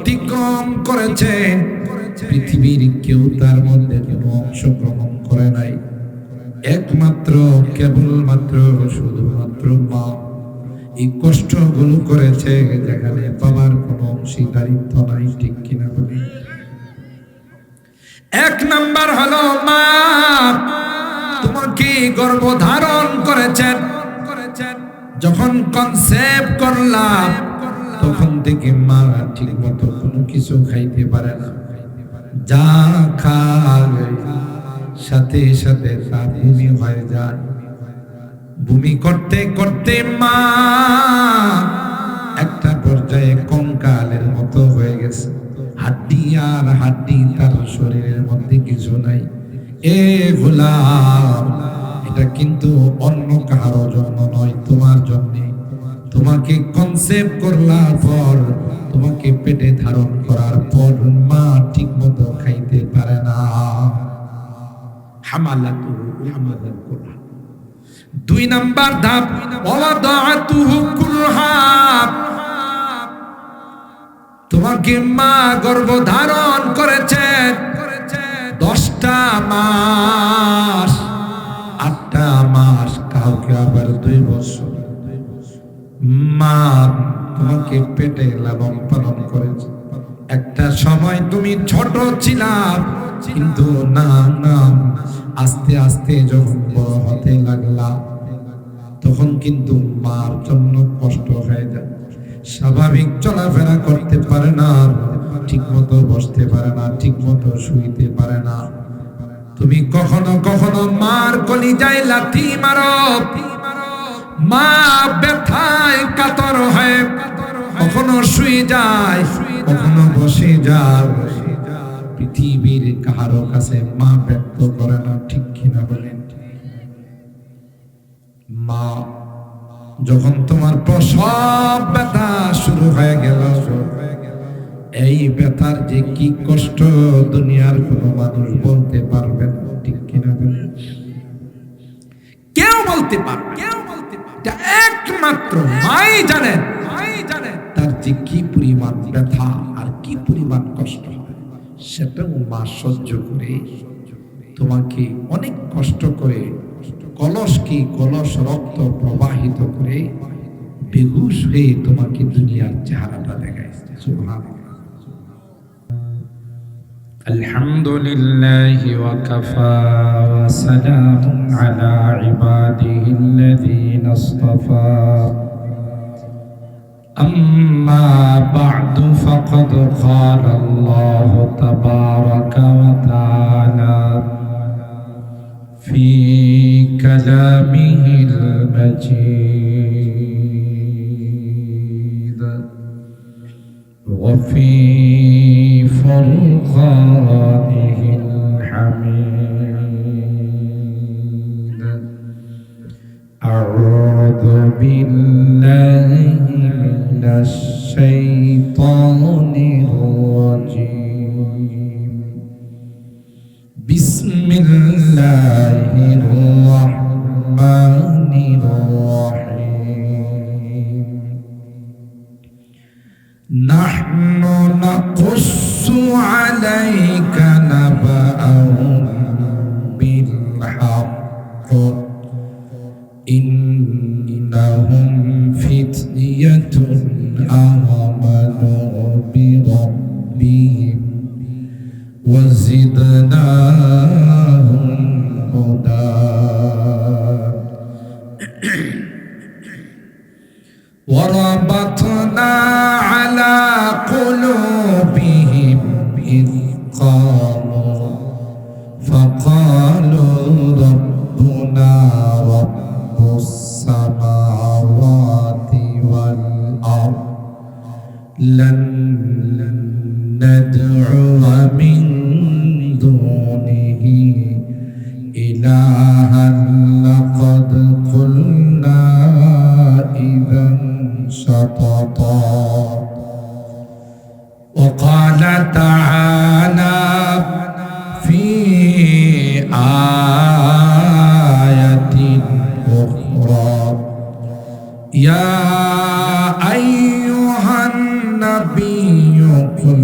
অতিক্রম করেছে, পৃথিবীর কেউ তার মধ্যে কোনো অংশগ্রহণ করে নাই, একমাত্র কেবলমাত্র শুধুমাত্র মা এই কষ্টগুলো করেছে, যেখানে বাবার কোনো অংশীদারিত্ব নাই। ঠিক কিনা বলি? এক নাম্বার হলো মা তোমাকে গর্ভধারণ করেছেন, যখন কনসেপ্ট করলাম তখন থেকে মা ঠিক মতো কোনো কিছু খাইতে পারে না, যা খায় সাথে সাথে তার বমি হয়ে যায়। বমি করতে করতে মা একটা পর্যায়ে কঙ্কালের মতো হয়ে গেছে, হাড্ডি আর হাড্ডি, তার শরীরের মধ্যে কিছু নাই। এ গোলাম, এটা কিন্তু অন্য কারোর জন্য নয়, তোমার জন্য। তোমাকে কনসেপ্ট করলার পর, তোমাকে পেটে ধারণ করার পর মা ঠিক মতো খাইতে পারে না। হামালাতুহু উম্মুহু কুরহা। দুই নাম্বার ধাপ, ওয়াদাআতুহু কুরহা। তোমাকে মা গর্ভধারণ করেছে 10টা মাস, 8টা মাস, কাউকে আবার 2 বছর। মা তোমাকে পেটে লালন পালন করেছে। একটা সময় তুমি ছোট ছিলা, কিন্তু না আস্তে আস্তে যখন বড় হতে লাগলা, তখন কিন্তু মার জন্য কষ্ট হয়ে যায়। স্বাভাবিক চলাফেরা করতে পারে না, ঠিক মতো বসতে পারে না, ঠিক মতো শুইতে পারে না। তুমি কখনো কখনো মার কলিজায় লাথি মারো, মা ব্যথায় কাতর হয়ে কখনো শুয়ে যায়, কখনো বসে যায়। পৃথিবীর কারো কাছে মা ব্যক্ত করে না। ঠিক কিনা বলেন? মা যখন তোমার প্রসব ব্যথা শুরু হয়ে গেল, এই ব্যথার যে কি কষ্ট দুনিয়ার কোনো মানুষ বলতে পারবে না। ঠিক কিনা বলেন? কেউ বলতে পারবে না। এটা একমাত্র মাই জানেন তার যে কি পরিমাণ ব্যথা আর কি পরিমাণ কষ্ট হয়, সেটাও মা সহ্য করে তোমাকে অনেক কষ্ট করে কলস রক্ত প্রবাহিত করে বেহুশ হয়ে তোমাকে দুনিয়ার চেহারাটা দেখায়। সুবহানাল্লাহ। আলহামদুলিল্লাহি ওয়া কাফা ওয়া সালামুন আলা ইবাদিহিল্লাযীনা ইসতাফা। أما بعد فقد قال الله تبارك وتعالى في كلامه المجيد وفي فرقانه الحميد. أعوذ بالله من الشيطان الرجيم. بسم الله الرحمن الرحيم. نحن نقص عليك نبأهم بالحق إنهم فتية آمنوا بربهم وزدناهم هدى. وربطنا على قلوبهم إذ قاموا فقالوا ربنا رب السماوات والأرض لن ندعو من دونه إلها لقد قلنا إذا شططا. وقال تعالى في آية أخرى يا أيها النبي قل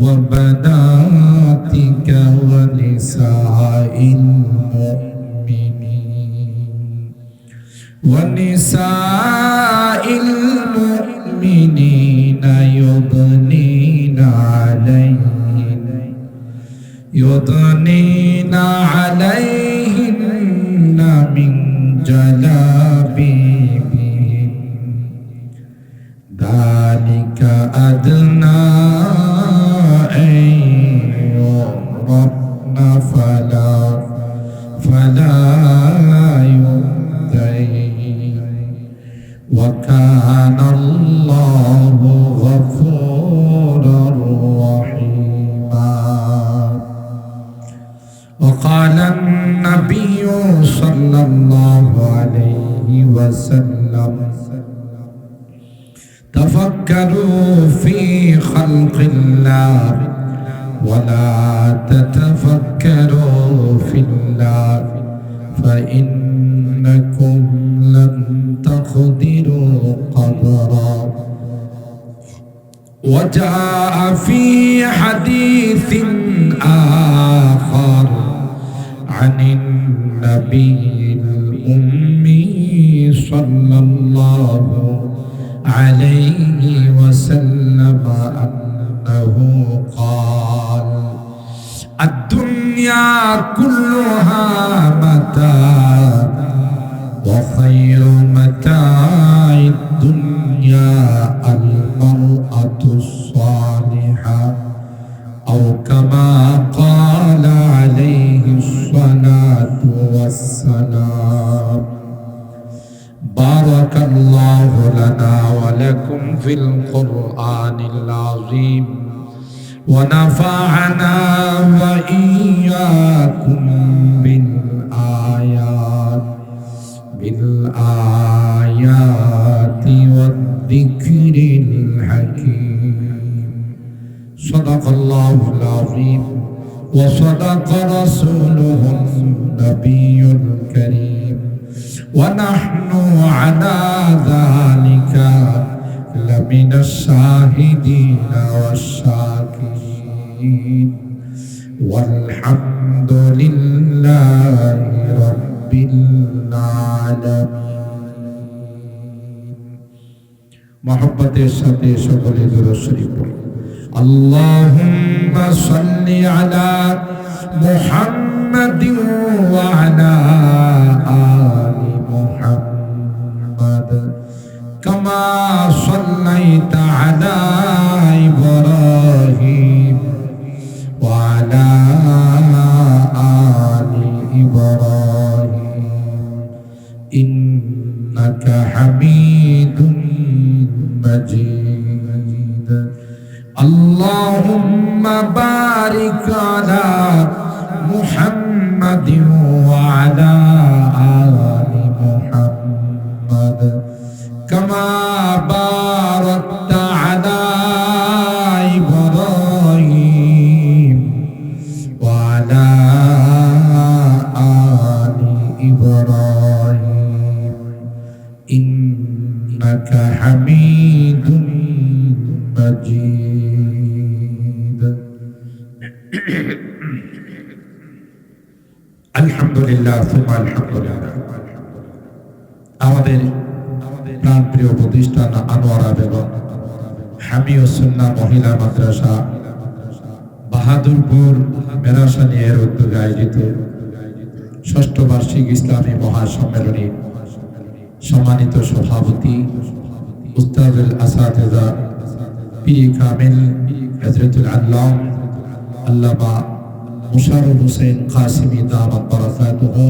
وبناتك ونساء المؤمنين ونساء المؤمنين يضنين عليهن من جلابيبهن ذلك أدنى أن يعرفن فلا يؤذين وكان الله غفورا رحيما. وقال النبي صلى الله عليه وسلم تفكروا في خلق الله ولا تتفكروا في الله فإنكم لن تقدروا قدرا. وجاء في حديث آخر عن النبي الأمي صلى الله عليه وسلم أنه قال الدنيا كلها متاع وخير متاع الدنيا المرأة الصالحة أو كما قال عليه الصلاة والسلام. بارك الله لنا ولكم في القرآن العظيم ونفعنا وإياكم بالآيات والذكر الحكيم. صدق الله العظيم وصدق رسوله النبي الكريم ونحن على ذلك لمن الشاهدين والشاكرين والحمد لله رب العالمين. محبتের সাথে সকলে দুরূদ শরীফ পড়ি। اللهم صل على محمد وعلى آل محمد كما صليت على إبراهيم وعلى آل إبراهيم إنك حميد مجيد. اللهم بارك على محمد وعلى آل محمد كما باركت على إبراهيم وعلى آل إبراهيم إنك حميد مجيد. আলহামদুলিল্লাহ সুম্মা আলহামদুলিল্লাহ। আমাদের প্রাণপ্রিয় প্রতিষ্ঠান আনোয়ারা বেগম হামিউস সুন্নাহ মহিলা মাদ্রাসা বাহাদুরপুর মেরাসানিয়ার উদ্যোগে আয়োজিত ষষ্ঠ বার্ষিক ইসলামী মহাসম্মেলনী সম্মানিত সভাপতি উস্তাদুল আসাতিজা পীর কামিল হযরতুল আল্লাহ আল্লামা মুশাররফ হোসেন কাসিমি দামাত বারাকাতুহু,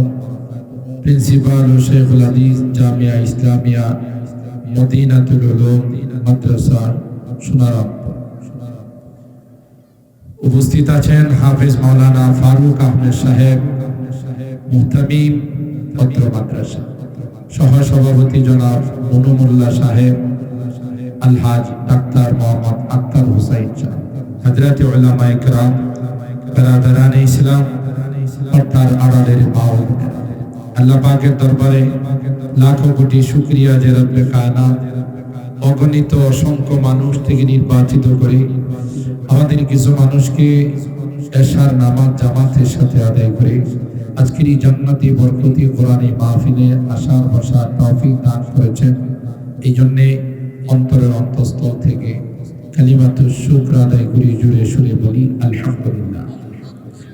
প্রিন্সিপাল ও শেখুল হাদিস জামিয়া ইসলামিয়া মদিনাতুল উলুম মাদ্রাসা সোনারাম। উপস্থিত আছেন হাফেজ মাওলানা ফারুক আহমেদ সাহেব মুহতামিম পত্র মাদ্রাসা, সহ সভাপতি জনাব মনুমুল্লাহ সাহেব, আলহাজ ডাক্তার মোহাম্মদ আক্তার হুসাইন সাহেব, হযরত উলামা ইকরাম, বেরাদারানে ইসলাম, পর্দার আড়ালের মা ও বোনেরা, আল্লাহ পাকের দরবারে লাখো কোটি শুকরিয়া যে রব্বে কায়নাত অগণিত অসংখ্য মানুষ থেকে নির্বাচিত করে আমাদের কিছু মানুষকে এশার নামাজ জামাতের সাথে আদায় করে আজকের এই জান্নাতি বরকতি কোরআনী মাহফিলে আসার বসার তৌফিক দান করেছেন। এই জন্যে অন্তরের অন্তঃস্থল থেকে কালিমাতুশ শুকর আদায় করি, জুড়ে সুরে বলি আলহামদুলিল্লাহ।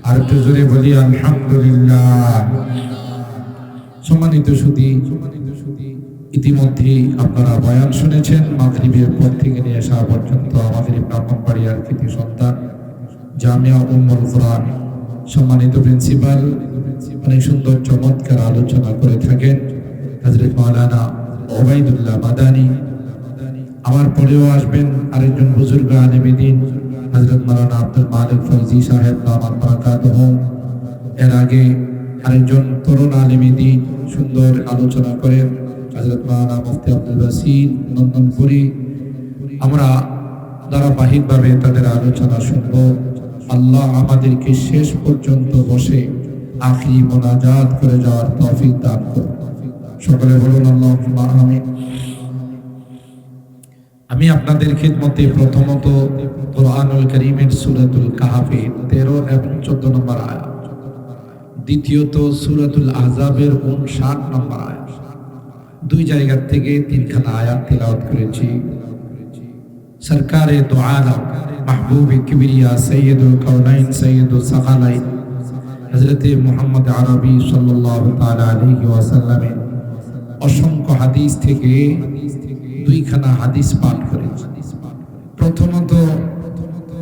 আর একটু জোরে বলি আলহামদুলিল্লাহ। সম্মানিত সুধী, ইতিমধ্যেই আপনারা বয়ান শুনেছেন। মাগরিবের পর থেকে নিয়ে আসা পর্যন্ত আমাদের ব্রাহ্মণবাড়িয়ার কৃতি সন্তান জামিয়া উম্মুল কুরআন সম্মানিত প্রিন্সিপাল অনেক সুন্দর চমৎকার আলোচনা করে থাকেন হযরত মাওলানা ওবাইদুল্লাহ মাদানী। আমার পরেও আসবেন আরেকজন বুজুর্গ আলেমে দ্বীন হযরত মাওলানা আব্দুল মালিক ফয়জি সাহেব দামাত বারাকাতুহু। এর আগে আরেকজন তরুণ আলেমে দ্বীন সুন্দর আলোচনা করেন হযরত মাওলানা মুফতি আব্দুল বাসির নন্দনপুরি। আমরা ধারাবাহিকভাবে তাদের আলোচনা শুনব। আল্লাহ আমাদেরকে শেষ পর্যন্ত বসে আখিরি মোনাজাত করে যাওয়ার তৌফিক দান করুন। সকলে বলুন আল্লাহুম্মা আমিন। আমি আপনাদের খিদমতে প্রথমত কোরআনুল কারীমের সূরাতুল কাহফের 13 এবং 14 নম্বর আয়াত, দ্বিতীয়ত সূরাতুল আহজাবের 59 নম্বর আয়াত, দুই জায়গা থেকে তিনখানা আয়াত তিলাওয়াত করেছি। সরকারে দো আলম মাহবুবে কিবরিয়া সৈয়দুল কাউনাইন সৈয়দুল সাকালাইন হযরত মুহাম্মদ আরবি সাল্লাল্লাহু তাআলা আলাইহি ওয়াসাল্লামের অসংখ্য হাদিস থেকে দুইখানা হাদিস পাঠ করেছি। প্রথমত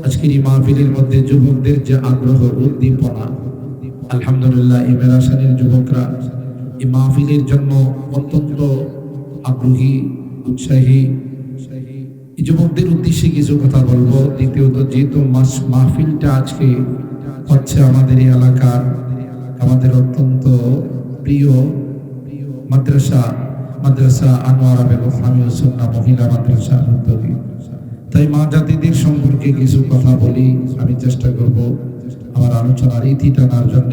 আজকের এই মাহফিলের মধ্যে যুবকদের যে আগ্রহ উদ্দীপনা, আলহামদুলিল্লাহ এই মেরাসানের যুবকরা এই মাহফিলের জন্য অত্যন্ত আগ্রহী, উৎসাহী। এই যুবকদের উদ্দেশ্যে কিছু কথা বলবো। দ্বিতীয়ত যেহেতু মাহফিলটা আজকে হচ্ছে আমাদের এই এলাকার আমাদের অত্যন্ত প্রিয় মাদ্রাসা আনোয়ারা বেগম হামিদুস সুন্নাহ মহিলা মাদ্রাসা উদ্যোগী, তাই মা জাতিদের সম্পর্কে কিছু কথা বলি। আমি চেষ্টা করব আমার আলোচনার ইতি টানার জন্য।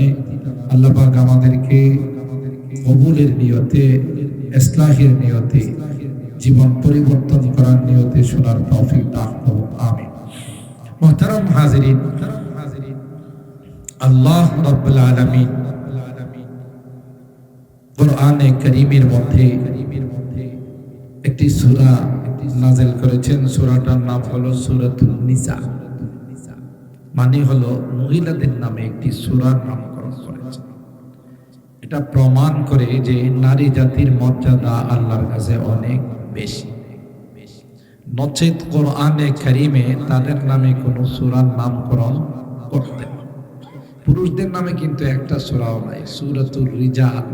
আল্লাহ পাক আমাদেরকে কবুলের নিয়তে, ইসলাহের নিয়তে, জীবন পরিবর্তন করার নিয়তে শোনার তৌফিক দান করুন, আমিন। মুহতারাম হাজিরিন, আল্লাহ রাব্বুল আলামিন কোরআনে কারীমের মধ্যে একটি সূরা নাযিল করেছেন। সূরাটার নাম হলো সূরাতুন নিসা, মানে হলো মহিলাদের নামে একটি সূরার নামকরণ করেছেন। এটা প্রমাণ করে যে নারী জাতির মর্যাদা আল্লাহর কাছে অনেক বেশি। নচেত কোরআনে কারীমে তাদের নামে কোনো সূরার নামকরণ করতে না। পুরুষদের নামে কিন্তু একটা সূরাও নাই, সূরাতুর রিজাল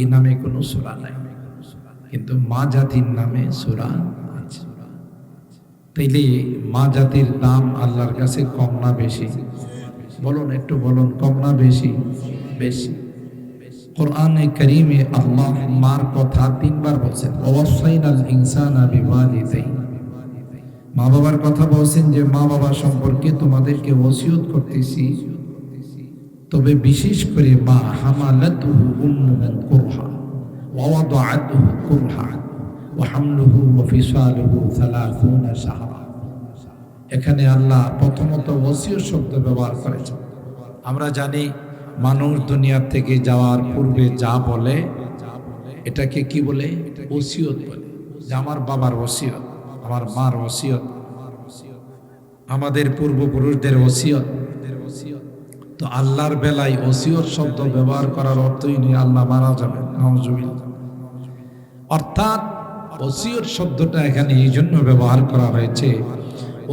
এই নামে কোনো সূরা নাই, কিন্তু মা জাতির নামে সূরা আছে। তাইলে মা জাতির দাম আল্লাহর কাছে কম না বেশি? বলুন, একটু বলুন, কম না বেশি? বেশি। কোরআনে কারীমে আল্লাহ মার কথা 3 বার বলছেন। ওয়াসাইনাল ইনসানা বিওয়ালিদাইহি, মা বাবার কথা বলছেন যে মা বাবা সম্পর্কে তোমাদেরকে ওসিয়ত করতেছি। তবে বিশেষ করে মা হামালাতুহু উম্মুহু কুরহা ওয়া ওয়াদাআতুহু কুরহা ওয়া হামলুহু ওয়া ফিসালুহু 30 শাহরা। এখানে আল্লাহ প্রথমত ওসিয়ত শব্দ ব্যবহার করেছেন। আমরা জানি মানুষ দুনিয়া থেকে যাওয়ার পূর্বে যা বলে এটাকে কি বলে? ওসিয়ত বলে। যে আমার বাবার ওসিয়ত, আমার মার ওসিয়ত, আমাদের পূর্বপুরুষদের ওসিয়ত। তো আল্লাহর বেলায় ওসিয়ত শব্দ ব্যবহার করার অর্থই নেই আল্লাহ মারা যাবেন, নাউজুবিল্লাহ। অর্থাৎ ওসিয়ত শব্দটা এখানে এই জন্য ব্যবহার করা হয়েছে,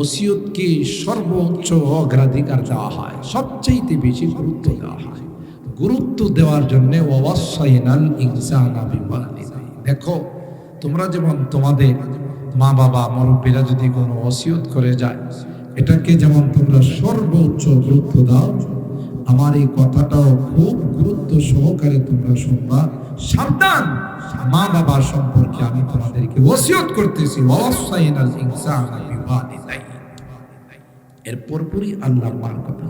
ওসিয়তকে সর্বোচ্চ অগ্রাধিকার দেওয়া হয়, সবচেয়ে বেশি গুরুত্ব দেওয়া হয়। গুরুত্ব দেওয়ার জন্য ওয়াসাইনাল ইনসানা বিওয়ালিদাইহি। দেখো, তোমরা যেমন তোমাদের মা বাবা মুরব্বীরা যদি কোনো ওসিয়ত করে যায়, এটাকে যেমন তোমরা সর্বোচ্চ গুরুত্ব দাও, আমার এই কথাটাও খুব গুরুত্ব সহকারে তোমরা শুনবা। সাবধান, মা বাবা সম্পর্কে আমি তোমাদেরকে ওসিয়ত করতেছি। ওয়াসাইনাল ইনসানা বিওয়ালিদাইহি। এরপর পরই আল্লাহ মার কথা,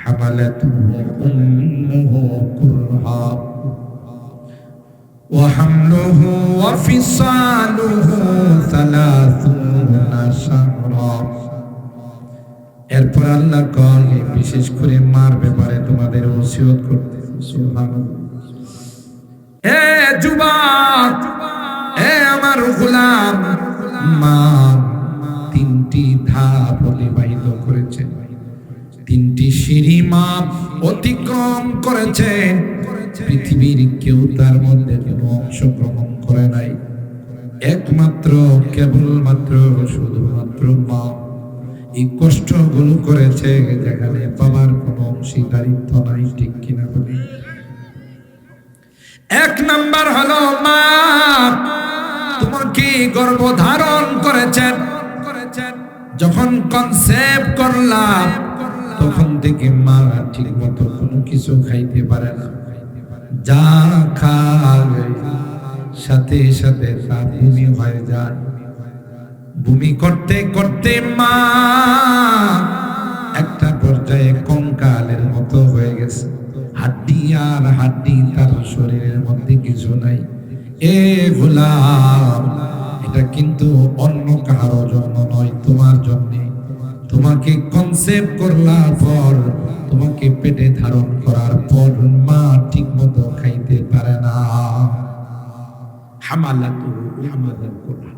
হামালাতুহু উম্মুহু কুরহা ওয়া হামলুহু ওয়া ফিসালুহু 30 শাহরা। এরপর আল্লাহ কলে বিশেষ করে মার ব্যাপারে তোমাদের ওসিয়ত করতে। সুবহানাল্লাহ। হে যুবক, হে আমার গোলাম, মা তিনটি ধাপ অতিবাহিত করেছে, তিনটি সিঁড়ি মা অতিক্রম করেছে। পৃথিবীর কেউ তার মধ্যে কোনো অংশগ্রহণ করে নাই, একমাত্র কেবলমাত্র শুধুমাত্র মা এই কষ্টগুলো করেছে, যেখানে বাবার কোনো অংশীদারিত্ব নাই। ঠিক কিনা বলি? এক নাম্বার হলো মা তোমাকে গর্ভধারণ করেছেন, যখন কনসেপ্ট করলাম তখন থেকে মা ঠিক মতো কোনো কিছু খাইতে পারে না, যা খায় সাথে সাথে তার বমি হয়ে যায়। বমি করতে করতে মা একটা পর্যায়ে কঙ্কালের মতো হয়ে গেছে, হাড্ডি আর হাড্ডি, তার শরীরের মধ্যে কিছু নাই। এ গোলাম, এটা কিন্তু অন্য কারোর জন্য নয়, তোমার জন্য। তোমাকে কনসেপ্ট করলার পর, তোমাকে পেটে ধারণ করার পর মা ঠিক মতো খাইতে পারে না। হামালাতুহু হামালান কুরহা।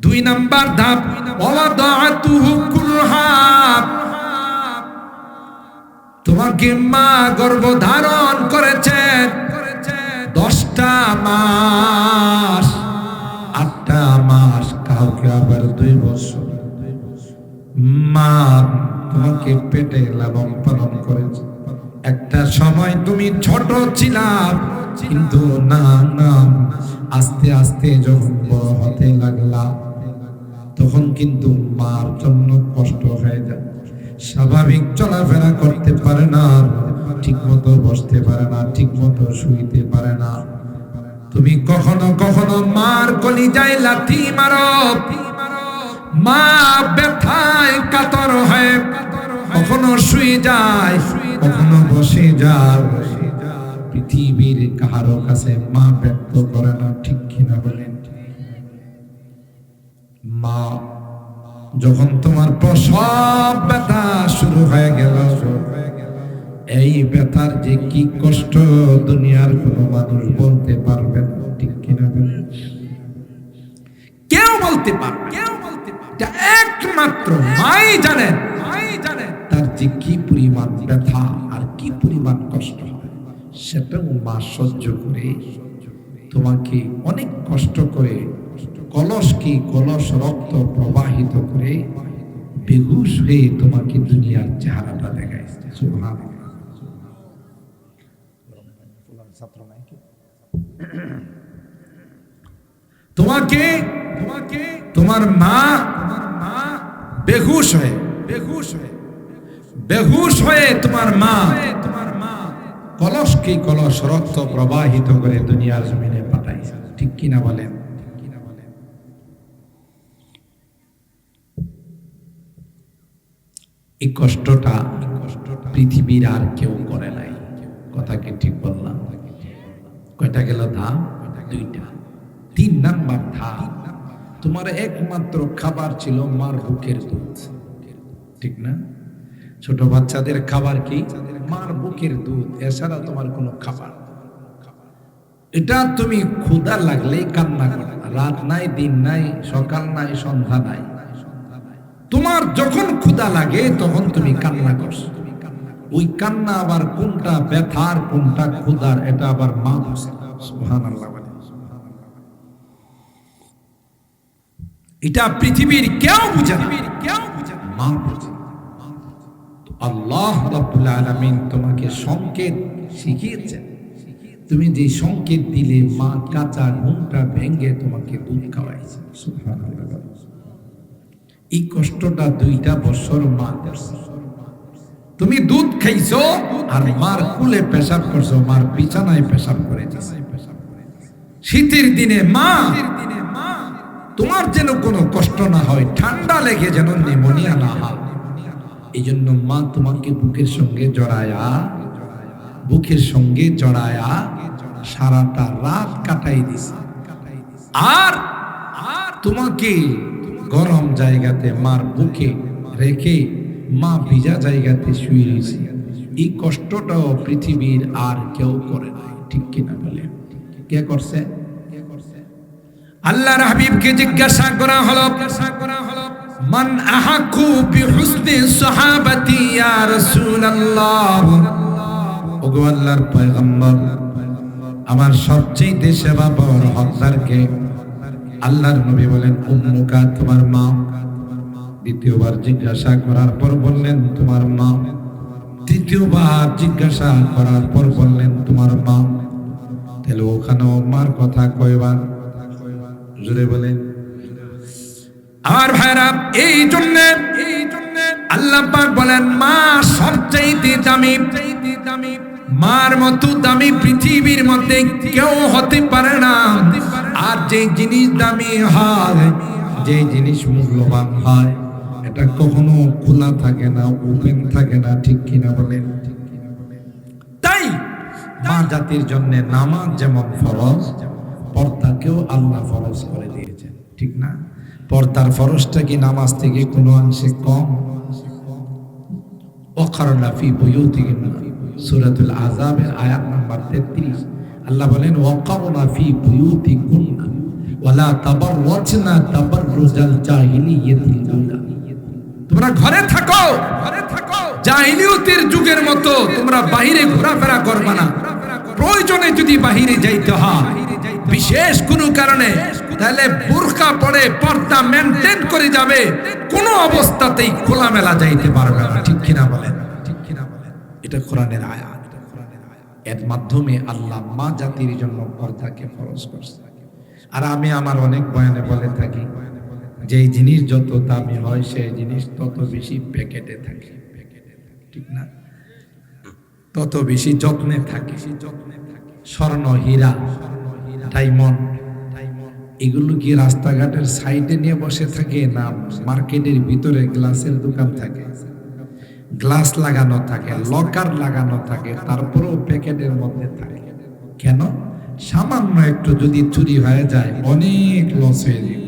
দুই নাম্বার ধাপ ওয়াদাআতুহু কুরহা। তোমাকে মা গর্ভধারণ করেছেন 10টা মাস, 8টা মাস, কাউকে আবার 2 বছর। মা তোমাকে পেটে লালন পালন করেছে। একটা সময় তুমি ছোট ছিলা, কিন্তু না না আস্তে আস্তে যখন বড় হতে লাগলা, তখন কিন্তু মার জন্য কষ্ট হয়ে যায়। স্বাভাবিক চলাফেরা করতে পারে না, ঠিক মতো বসতে পারে না, ঠিক মতো শুইতে পারে না। তুমি কখনো কখনো মার কলিজায় লাথি মারো, মা ব্যথায় কাতর হয়ে কখনো শুয়ে যায়, কখনো বসে যায়। পৃথিবীর কারো কাছে মা ব্যক্ত করে না। ঠিক কিনা বলেন? মা যখন তোমার প্রসব ব্যথা শুরু হয়ে গেল, এই ব্যথার যে কি কষ্ট দুনিয়ার কোনো মানুষ বলতে পারবে না। ঠিক কিনা বলেন? কেউ বলতে পারবে না। এটা একমাত্র মাই জানেন, তার যে কি পরিমাণ ব্যথা আর কি পরিমাণ কষ্ট হয়, সেটাও মা সহ্য করে তোমাকে অনেক কষ্ট করে কলস রক্ত প্রবাহিত করে বেহুশ হয়ে তোমাকে দুনিয়ার চেহারাটা দেখায়। সুবহানাল্লাহ। তোমাকে তোমার মা বেহুশ হয়ে তোমার মা কলস রক্ত প্রবাহিত করে দুনিয়ার জমিনে পাঠাইছে। ঠিক কিনা বলেন? এই কষ্টটা পৃথিবীর আর কেউ করে নাই। কথা কি ঠিক বললাম? কয়টা গেল ধাপ? 2টা। 3 নাম্বার ধাপ, তোমার একমাত্র খাবার ছিল মার বুকের দুধ। ঠিক না? ছোট বাচ্চাদের খাবার কি? মার বুকের দুধ, এছাড়া তোমার কোনো খাবার। এটা তুমি ক্ষুধা লাগলেই কান্না করো, রাত নাই, দিন নাই, সকাল নাই, সন্ধ্যা নাই। তোমার যখন ক্ষুধা লাগে তখন তুমি কান্না করছো। ওই কান্না আবার কোনটা ব্যথার কোনটা ক্ষুধার, এটা আবার মা বুঝে। সুবহানাল্লাহ। এটা পৃথিবীর কেউ বুঝে না, মা বুঝে। আল্লাহ রাব্বুল আলামিন তোমাকে সংকেত শিখিয়েছেন, তুমি যে সংকেত দিলে মা কাঁচা ঘুমটা ভেঙে তোমাকে দুধ খাওয়াইছে। সুবহানাল্লাহ। এই কষ্টটা 2টা বছর মা করছে। তুমি দুধ খাইছো আর মার কুলে পেশাব করছো, মার বিছানায় পেশাব করেছো। শীতের দিনে মা তোমার যেন কোনো কষ্ট না হয়, ঠান্ডা লেগে যেন নিউমোনিয়া না হয়, এই জন্য মা তোমাকে বুকের সঙ্গে জড়ায়া সারাটা রাত কাটাই দিছে। আর তোমাকে গরম জায়গাতে মার বুকে রেখে মা ভিজা জায়গাতে শুয়ে রয়েছে, এই কষ্টটাও পৃথিবীর আর কেউ করে নাই, ঠিক কিনা বলে? কে করছে? আল্লাহর হাবিবকে জিজ্ঞাসা করা হলো, মান আহাকু বিহুসনি সাহাবাতি ইয়া রাসূলুল্লাহ। ওগো আল্লাহর পয়গম্বর, আমার সবচেয়ে সেবা পাওয়ার হকদার কে? আল্লাহর নবী বলেন, উম্মুকা, তোমার মা। দ্বিতীয়বার জিজ্ঞাসা করার পর বললেন, তোমার মা। তৃতীয়বার জিজ্ঞাসা করার পর বললেন, তোমার মা। তাহলে ওখানেও মার কথা কয়বার? জোরে বলেন। আমার ভাইরা, এই জন্য আল্লাহ পাক বলেন, মা সবচেয়ে দামি। মার মতো দামি পৃথিবীর মধ্যে কেউ হতে পারে না। আর যে জিনিস দামি হয়, যে জিনিস মূল্যবান হয়, এটা কখনো খোলা থাকে না, ওপেন থাকে না, ঠিক কিনা বলেন? তাই মা জাতির জন্য নামাজ যেমন ফরজ, পর্দাকেও আল্লাহ ফরজ করে দিয়েছেন, ঠিক না? পর্দার ফরজটা কি নামাজ থেকে কোনো অংশে কম? ওয়াকারনা ফি বুয়ুতিহিন্না, সূরাতুল আযাবের আয়াত নাম্বার 33, আল্লাহ বলেন, ওয়াকারনা ফি বুয়ুতিকুন্না ওয়ালা তাবাররাজনা তাবাররুজাল জাহিলিয়াতিল উলা। তোমরা ঘরে থাকো, জাহিলিয়তের যুগের মতো তোমরা বাইরে ঘোরাফেরা করবে না। প্রয়োজনে যদি বাইরে যাইতে হয় বিশেষ কোনো কারণে, তাহলে বুরকা পরে পর্দা মেনটেন করে যাবে, কোনো অবস্থাতেই খোলামেলা যাইতে পারবে না, ঠিক কিনা বলেন? এটা কোরআনের আয়াত। এর মাধ্যমে আল্লাহ মা জাতির জন্য পর্দাকে ফরজ করছে। আর আমি আমার অনেক বয়ানে বলে থাকি, যে জিনিস যত দামি হয় সেই জিনিস তত বেশি প্যাকেটে থাকে, ঠিক না? তত বেশি যত্নে থাকে। স্বর্ণ, হীরা, ডায়মন্ড, এগুলো কি রাস্তাঘাটের সাইডে নিয়ে বসে থাকে, না মার্কেটের ভিতরে গ্লাসের দোকান থাকে, গ্লাস লাগানো থাকে, লকার লাগানো থাকে, তারপরেও প্যাকেটের মধ্যে থাকে? কেন? সামান্য একটু যদি চুরি হয়ে যায় অনেক লস হয়ে যায়।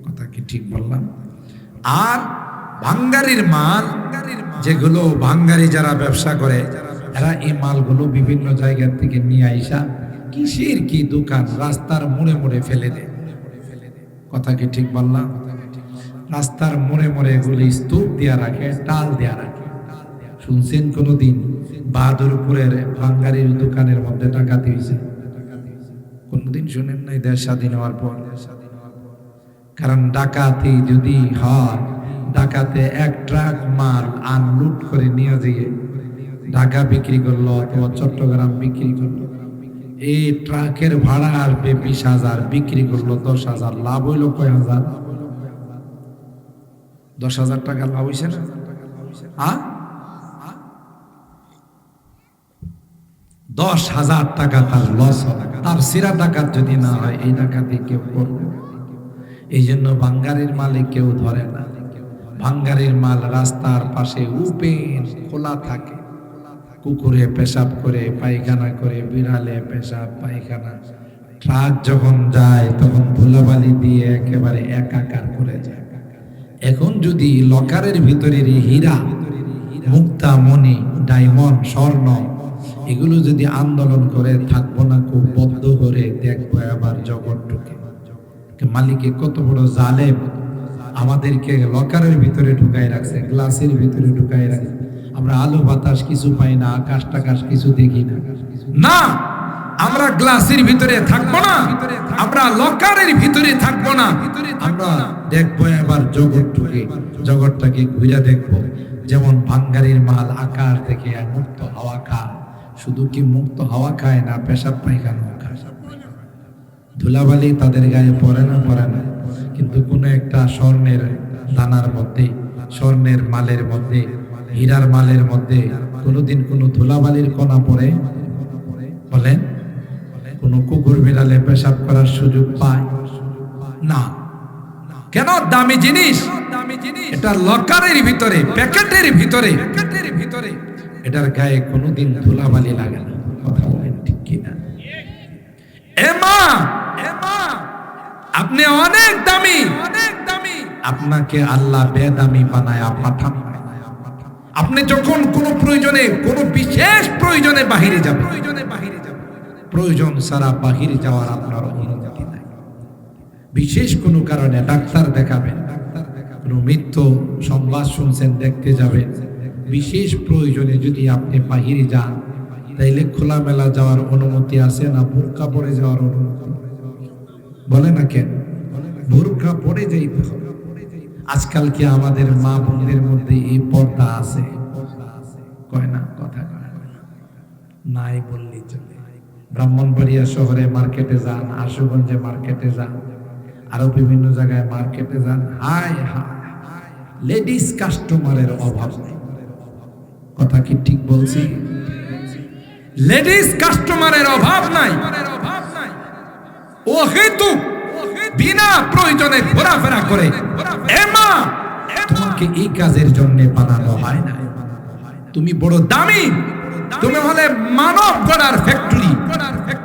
কথা কি ঠিক বললাম? আর ভাঙ্গারির মাল, যেগুলো ভাঙ্গারি যারা ব্যবসা করে, এরা এই মালগুলো বিভিন্ন জায়গা থেকে নিয়ে আইসা কিসের কি দোকান, রাস্তার মোড়ে মোড়ে ফেলে দেয়। কথা কি ঠিক বললাম? রাস্তার মোড়ে মোড়ে এগুলি স্তূপ দেয়া রাখে, টাল দেয়া রাখে। শুনছেন কোনদিন বাহাদুরপুরের ভাঙ্গারির দোকানের মধ্যে ডাকাতি হয়েছে? কোনদিন শুনেন নাই? দেশ স্বাধীন হওয়ার পর। কারণ ডাকাতি যদি হয়, ডাকাতে এক ট্রাক মাল আনলুট করে নিয়ে যেয়ে ঢাকা বিক্রি করলো অথবা চট্টগ্রাম বিক্রি করলো, এই ট্রাকের ভাড়া আসবে 20,000, বিক্রি করলো 10,000, লাভ হইলো কয় হাজার? 10,000 টাকা লাভ হয়েছে না? 10,000 টাকা তার লস হবে। তার সিরা ডাকাত যদি না হয়, এই ডাকাতি কেউ করবে? এই জন্য ভাঙ্গারির মালে কেউ ধরে না। ভাঙ্গারির মাল রাস্তার পাশে ওপেন খোলা থাকে, কুকুরে পেশাব করে, পায়খানা করে, বিড়ালে পেশাব পায়খানা। ট্রাক যখন যায় তখন ধুলাবালি দিয়ে একেবারে একাকার করে যায়। এখন যদি লকারের ভিতরের হীরা, মুক্তা, মণি, ডায়মন্ড, স্বর্ণ, এগুলো যদি আন্দোলন করে, থাকবো না খুব বদ্ধ করে দেখবো আবার জগৎটুকে। মালিকে কত বড় জালেম, আমাদেরকে লকারের ভিতরে ঢুকাই রাখছে, গ্লাসের ভিতরে ঢুকাই রাখছে। আমরা আলো বাতাস কিছু পাই না, আকাশ টাকাশ কিছু দেখি না। না, আমরা গ্লাসের ভিতরে থাকবো না, আমরা লকারের ভিতরে থাকবো না, আমরা দেখবো এবার জগৎটুকে, জগৎটাকে ঘুরে দেখবো। যেমন ভাঙ্গারির মাল আকাশ দেখে মুক্ত হাওয়া খায়। শুধু কি মুক্ত হাওয়া খায় না, পেশাব পায়খানা খায়। ধুলাবালি তাদের গায়ে পড়ে না, পড়ে না, কিন্তু কোনো একটা স্বর্ণের দানার মধ্যে, স্বর্ণের মালের মধ্যে, হীরার মালের মধ্যে কোনোদিন কোনো ধুলাবালির কণা পড়ে? বলেন, কোন কুকুর বিড়ালে পেশাব করার সুযোগ পায় না? কেন? দামি জিনিস, এটা লকারের ভিতরে, প্যাকেটের ভিতরে, এটার গায়ে কোনোদিন ধুলাবালি লাগে না। কথা বলেন ঠিক কিনা? এ মা, আপনি অনেক দামি, আপনাকে আল্লাহ বেদামি বানায়া পাঠান। আপনি যখন কোনো প্রয়োজনে, কোনো বিশেষ প্রয়োজনে বাহিরে যাবেন, প্রয়োজন ছাড়া বাহিরে যাওয়ার আপনার অনুমতি নাই। বিশেষ কোনো কারণে ডাক্তার দেখাবেন, কোনো মৃত্যু সংবাদ শুনছেন দেখতে যাবেন, বিশেষ প্রয়োজনে যদি আপনি বাহিরে যান, তাইলে খোলামেলা যাওয়ার অনুমতি আছে না বোরকা পরে যাওয়ার অনুমতি? বলে না কেন? বোরকা পরে যাইতে হবে। আজকাল কি আমাদের মা বোনদের মধ্যে এই পর্দা আছে? কয় না, কথা কয় না, নাই বললেই চলে। ব্রাহ্মণবাড়িয়া শহরে মার্কেটে যান, আশুগঞ্জে মার্কেটে যান, আরো বিভিন্ন জায়গায় মার্কেটে যান, হায় হায় লেডিস কাস্টমারের অভাব নেই। কথা কি ঠিক বলছি? লেডিস কাস্টমারের অভাব নাই। ও হেতু বিনা প্রয়োজনে ঘোরাফেরা করে। এমা, তোমাকে এই কাজের জন্য বানানো হয় না। তুমি বড় দামি, তুমি হলে মানব গড়ার ফ্যাক্টরি।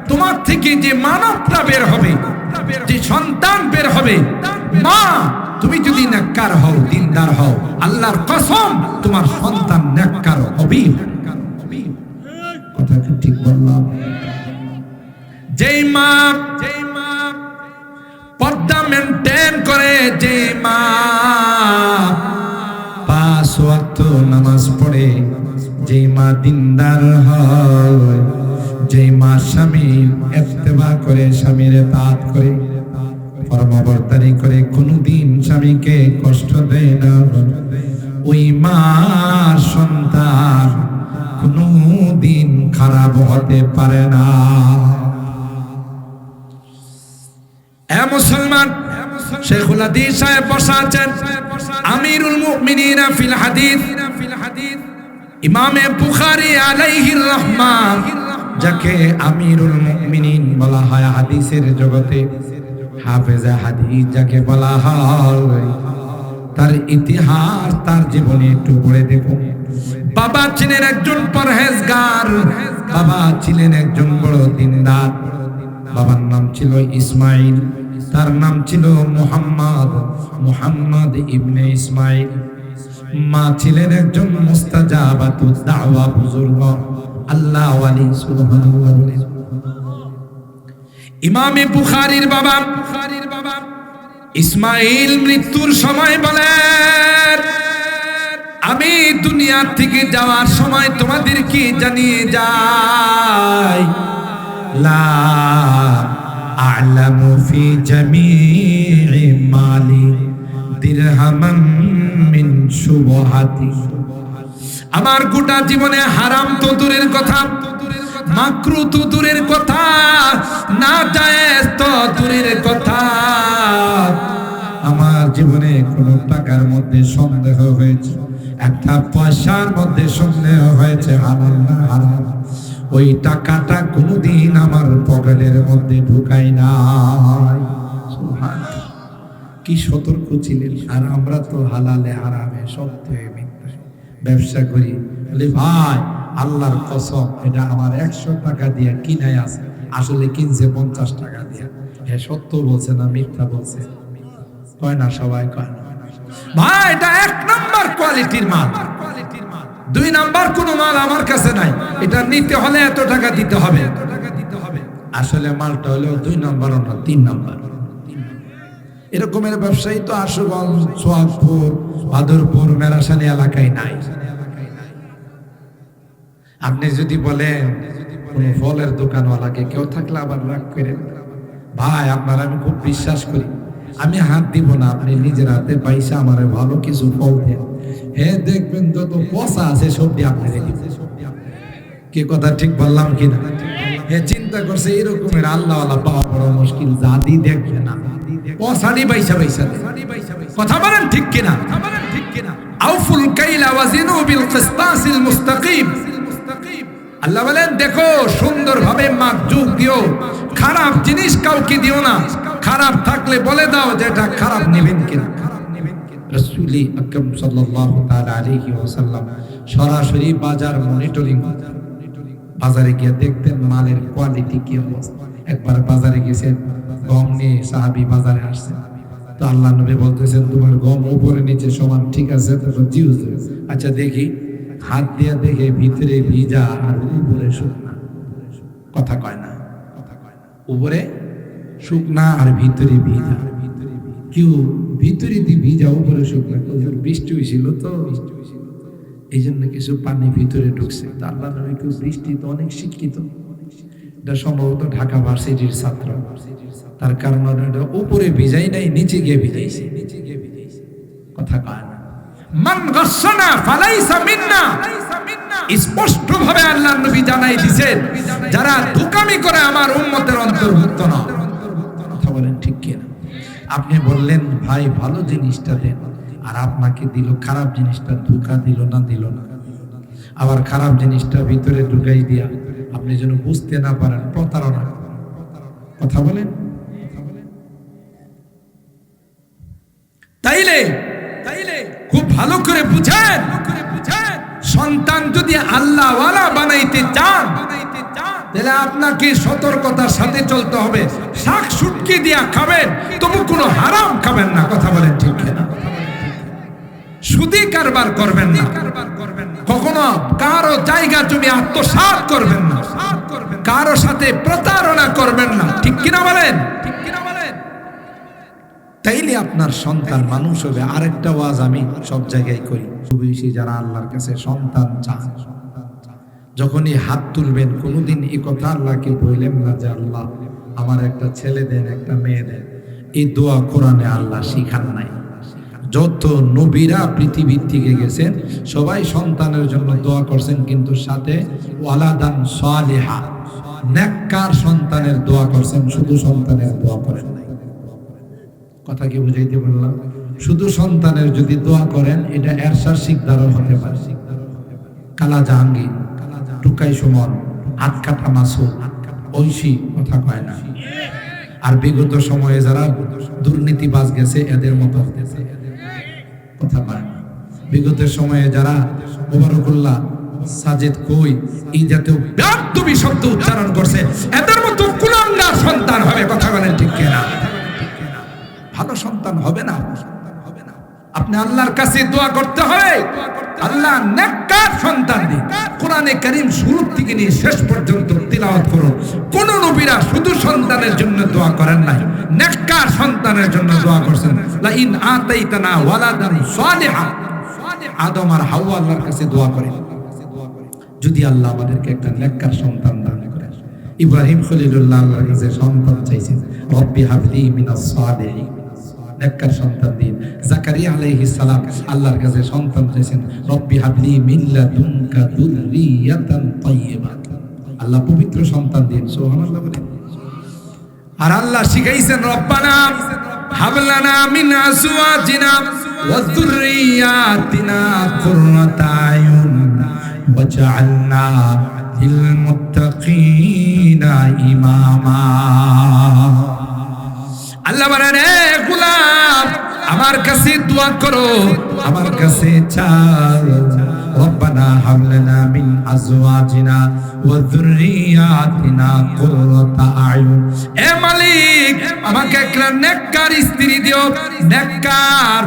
তোমার থেকে যে মানবটা বের হবে, যে সন্তান বের হবে, মা তুমি যদি নেককার হও, দিনদার হও, আল্লাহর কসম তোমার সন্তান নেককার হবে। কথা কি ঠিক বললাম? যেই মা পর্দা মেনটেন করে, যে মা 5 ওয়াক্ত নামাজ পড়ে, যে মা দিনদার হয়, যে মা স্বামীর ইত্তেবা করে, স্বামীর ইতাআত করে, ফরমাবরদারি করে, কোনদিন স্বামীকে কষ্ট দেয় না, ওই মার সন্তান কোনদিন খারাপ হতে পারে না। এ মুসলমান, শেখুল হাদিস সাহেব বসা আছেন, আমিরুল মুমিনিন ফিল হাদিস, ইমামে বুখারী আলাইহির রাহমা, যাকে আমিরুল মুমিনিন বলা হয় হাদিসের জগতে, হাফেজে হাদিস যাকে বলা হয়, তার ইতিহাস, তার জীবনে একটু পড়ে দেখুন। বাবা ছিলেন একজন পরহেজগার, বাবা ছিলেন একজন বড় দিনদার। বাবার নাম ছিল ইসমাইল, তার নাম ছিল মুহাম্মদ ইবনে ইসমাইল। মা ছিলেন একজন মুস্তাজাবাতুদ দাওয়া বুজুর্গ, আল্লাহ ওয়ালি সুবহানাহু ওয়া তাআলা। ইমামে বুখারীর বাবা ইসমাইল মৃত্যুর সময় বলেন, আমি দুনিয়া থেকে যাওয়ার সময় তোমাদেরকে জানিয়ে যাই, লা আ'লামু ফি জামি'i মালি দিরহামান মিন শুবহাতি। আমার গোটা জীবনে হারাম তো দূরের কথা, মাকরু তো দূরের কথা, না জায়েজ তো দূরের কথা, আমার জীবনে কোন টাকার মধ্যে সন্দেহ হয়েছে, একটা পয়সার মধ্যে সন্দেহ হয়েছে হালাল না হারাম, ওই টাকাটা কোনদিন আমার পকেটের মধ্যে ঢুকাই নাই। সুবহানাল্লাহ, কি সতর্ক ছিলেন। আর আমরা তো হালালে হারামে সত্যে মিথ্যায় ব্যবসা করি, বলি ভাই আল্লাহর কসম এটা আমার 100 টাকা দিয়ে কিনাই আছে, আসলে কিনছে 50 টাকা দিয়ে। হ্যাঁ, সত্য বলছে না মিথ্যা বলছে? কয় না, সবাই কয় না। ভাই এটা 1 নাম্বার কোয়ালিটির মাল, 2 নাম্বার কোন মাল আমার কাছে নাই, এটা নিতে হলে এত টাকা দিতে হবে। আসলে মালটা হলো 2 নাম্বার না 3 নাম্বার। এরকমের ব্যবসায়ী তো আশুগঞ্জ, সোহাগপুর, বাদরপুর, মেরাসানি এলাকায় নাই। আপনি যদি বলেন কোন ফলের দোকানওয়ালাকে, কেউ থাকলে আবার রাগ করে, ভাই আপনার আমি খুব বিশ্বাস করি, আমি হাত দিব না, আপনি নিজের হাতে পয়সা আমারে ভালো কিছু ফল দেন, হ্যাঁ দেখবেন যত পচা আছে সব দিয়ে আপনি রেখে। কি কথা ঠিক বললাম কিনা? হ্যাঁ, চিন্তা করছে এরকমের আল্লাহওয়ালা পাওয়া বড় মুশকিল, জাদি দেখবে না, পচানি পয়সা পয়সা। কথা বলেন ঠিক কিনা? আউফুল কাইলা ওয়াজিনু বিল কিসতাসিল মুস্তাকিম। আল্লাহ বলেন দেখো সুন্দরভাবে মাপ যোগ দিও, খারাপ জিনিস কাউকে দিও না, খারাপ থাকলে বলে দাও যে এটা খারাপ নেবেন কিনা। রাসূল আকরাম সাল্লাল্লাহু তাআলা আলাইহি ওয়াসাল্লাম সরাসরি বাজার মনিটরিং, বাজারে গিয়ে দেখতেন মালের কোয়ালিটি কি অবস্থা। একবার বাজারে গেছেন, গম নিয়ে সাহাবী বাজারে আসছেন, তো তো আল্লাহ নবী বলতেছেন তোমার গম উপরে নিচে সমান ঠিক আছে? তখন জি হুজুর। আচ্ছা দেখি, হাত দিয়া দেখে ভিতরে ভিজা আর উপরে শুকনা। কথা কয় না, উপরে শুকনা আর ভিতরে ভিজা। কেউ ভিতরে দিয়ে ভিজা উপরে শুকনা। বৃষ্টি হয়েছিল তো, এই জন্য কিছু পানি ভিতরে ঢুকছে। তা আল্লাহ নবী কেউ বৃষ্টি তো অনেক শিক্ষিত, এটা সম্ভবত ঢাকা ভার্সিটির ছাত্র, তার কারণ এটা উপরে ভিজাই নাই, নিচে গিয়ে ভিজাইছে। কথা কয় না। মান গাসসানা ফালাইসা মিন্না, স্পষ্ট ভাবে আল্লাহর নবী জানাই দিয়েছেন যারা ধোঁকামি করে আমার উম্মতের অন্তর্ভুক্ত না। কথা বলেন ঠিক কিনা? আপনি বললেন ভাই ভালো জিনিসটা দেন, আর আপনাকে দিল খারাপ জিনিসটা, ধোঁকা দিল না, আবার খারাপ জিনিসটা ভিতরে ঢুকাই দিয়া আপনি যেন বুঝতে না পারেন, প্রতারণা। কথা বলেন। তাইলে খুব ভালো করে বুঝেন, সন্তান যদি আল্লাহওয়ালা বানাইতে চান তাহলে আপনাকে সতর্কতার সাথে চলতে হবে। শাক সুটকি দিয়া খাবেন, তবু কোনো হারাম খাবেন না। কথা বলেন ঠিক কিনা? সুদি কারবার করবেন না, কখনো কারো জায়গা জমি আত্মসাৎ করবেন না, কারো সাথে প্রতারণা করবেন না। ঠিক কিনা বলেন? তাইলে আপনার সন্তান মানুষ হবে। আরেকটা ওয়াজ আমি সব জায়গায় করি, বেশি যারা আল্লাহর কাছে সন্তান চান, যখনই হাত তুলবেন কোনোদিন এই কথা আল্লাহকে বললেন না যে আল্লাহ আমার একটা ছেলে দেন, একটা মেয়ে দেন। এই দোয়া কোরআনে আল্লাহ শিখান নাই। যত নবীরা পৃথিবীর থেকে গেছেন সবাই সন্তানের জন্য দোয়া করছেন, কিন্তু সাথে ওয়ালাদান সালিহা, নেককার সন্তানের দোয়া করছেন, শুধু সন্তানের দোয়া করেন নাই। কথা কি বুঝাইতে বললাম? শুধু সন্তানের যদি দোয়া করেন এটা এরশাদ শিকদারও হতে পারে। কালা জাহাঙ্গীর, টুকাই সুমন, হাত কাটা মাসুদ, ঐশী, কথা কয় না। আর বিগত সময়ে যারা দুর্নীতিবাজ গেছে এদের মতো হতেছে, কথা কয় না। বিগত সময়ে যারা মোবারকুল্লাহ, সাজেদ কই, এই জাতীয় বেয়াদবি শব্দ উচ্চারণ করছে, এদের মতো কুলাঙ্গার সন্তান হবে। কথা বলেন ঠিক কিনা? ভালো সন্তান হবে না। আপনি আল্লাহর কাছে দোয়া করতে হবে, আল্লাহ নেককার সন্তান দিন। কোরআনে কারীম শুরু থেকে নিয়ে শেষ পর্যন্ত তিলাওয়াত করুন। কোন নবীরা শুধু সন্তানের জন্য দোয়া করেন নাই, নেককার সন্তানের জন্য দোয়া করছেন। লা ইন আতাইতানা ওয়ালাদান সালিহা, আদম আর হাওয়া আল্লাহর কাছে দোয়া করেন, যদি আল্লাহ আমাদেরকে একটা নেককার সন্তান দান করেন। ইব্রাহিম খলিলুল্লাহ আল্লাহর কাছে সন্তান চাইছেন, রব্বি হাবলি মিনাস সালিহিন, নেককার সন্তান দিন। জাকারিয়া আলাইহিস সালাম আল্লাহর কাছে সন্তান চাইছেন, রব্বি হাবলি মিন লাদুনকা যুররিয়াতান তাইয়্যিবা, আল্লাহ পবিত্র সন্তান দিন। সুবহানাল্লাহ বলেন। আর আল্লাহ শিখাইছেন, রব্বানা হাবলানা মিন আজওয়াজিনা ওয়া যুররিয়াতিনা কুররাতা আয়ুন ওয়াজআলনা লিল মুত্তাকিনা ইমামা। আল্লাহ বলেন, হে গোলাম আমার কাছে দোয়া করো, আমার কাছে চাও, রব্বানা হাবলানা মিন আজওয়াজিনা ওয়া যুররিয়াতিনা কুররাতা আয়ুন, এ মালিক আমাকে একটা নেককার স্ত্রী দিও, নেককার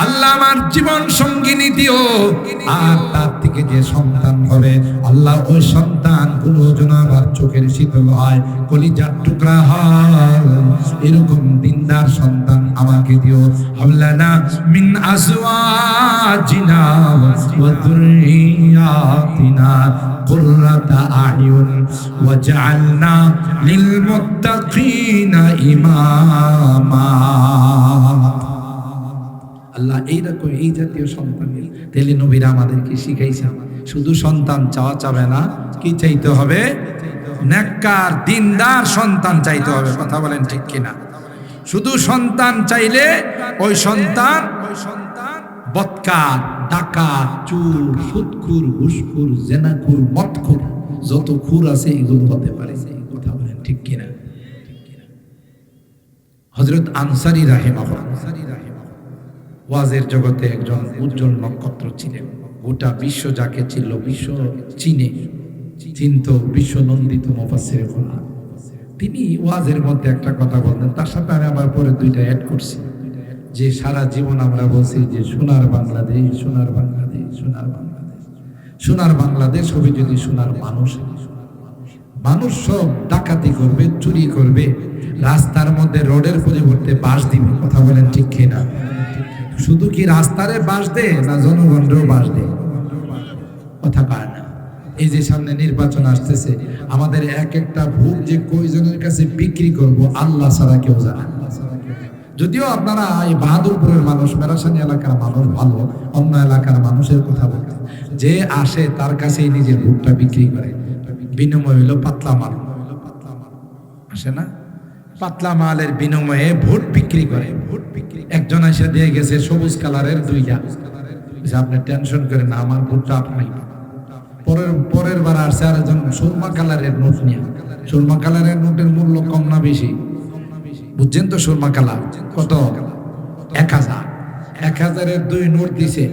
আল্লাহ আমার জীবন সঙ্গিনী দিও। আর তার থেকে যে সন্তান হবে আল্লাহ ওই সন্তান গুলো যেন আমার চোখের শীতল হয়, কলিজার টুকরা হয়, এরকম দিনদার সন্তান আমাকে দিও। হাবলানা মিন আজওয়াজিনা ওয়া যুররিয়াতিনা কুররাতা আয়ুন ওয়াজআলনা লিল মুত্তাকিনা ইমামা। আল্লাহ এইরকম এই জাতীয় সন্তান তেলি নবীরা আমাদেরকে শিখাইছেন। শুধু সন্তান চাওয়া যাবে না, কি চাইতে হবে? নেককার দিনদার সন্তান চাইতে হবে। কথা বলেন ঠিক কিনা? শুধু সন্তান চাইলে ওই সন্তান বদকার, ডাকাত, চোর, সুদখোর, ঘুষখোর, জেনাখোর, মদখোর, যত খুর আছে এগুলো হতে পারে। কথা বলেন ঠিক কিনা? হযরত আনসারী রাহিমাহুল্লাহ ওয়াজের জগতে একজন উজ্জ্বল নক্ষত্র ছিলেন। গোটা বিশ্ব যাকে ছিল, বিশ্ব চিনত, বিশ্ব নন্দিত মুফাসসিরে কোরআন। তিনি ওয়াজের মধ্যে একটা কথা বলতেন, তার সাথে আমি আবার পরে দুইটা অ্যাড করছি। যে সারা জীবন আমরা বলছি যে সোনার বাংলাদেশ, সোনার বাংলাদেশ, সোনার বাংলাদেশ, সোনার বাংলাদেশ হবে যদি সোনার মানুষ, মানুষ সব ডাকাতি করবে, চুরি করবে, রাস্তার মধ্যে রোডের পরিবর্তে বাঁশ দিবে। কথা বলেন ঠিক কিনা? শুধু কি রাস্তারে বাঁশ দে না জনগণেরও বাঁশ দে? কথা পায় না। এই যে সামনে নির্বাচন আসতেছে, আমাদের এক একটা ভোট যে কয়জনের কাছে বিক্রি করব আল্লাহ ছাড়া কেউ জানে না। যদিও আপনারা এই বাহাদুরপুরের মানুষ, মেরাসানি এলাকার মানুষ ভালো, অন্য এলাকার মানুষের কথা বলতে, যে আসে তার কাছেই নিজের ভোটটা বিক্রি করে, বিনিময় হইল পাতলা মাল। আসে না, পাতলা মালের বিনিময়ে ভোট বিক্রি করে। একজন এসে দিয়ে গেছে সবুজ কালারের 2টা, আপনি টেনশন করেন না, আমার ভোটটা আপনি। পরের বার আসছে আরেকজন সুরমা কালারের নোট নিয়ে। সুরমা কালারের নোটের মূল্য কম না বেশি? বুঝছেন তো সুরমা কালার কত? 1000। 1000-এর 2 নোট দিছে।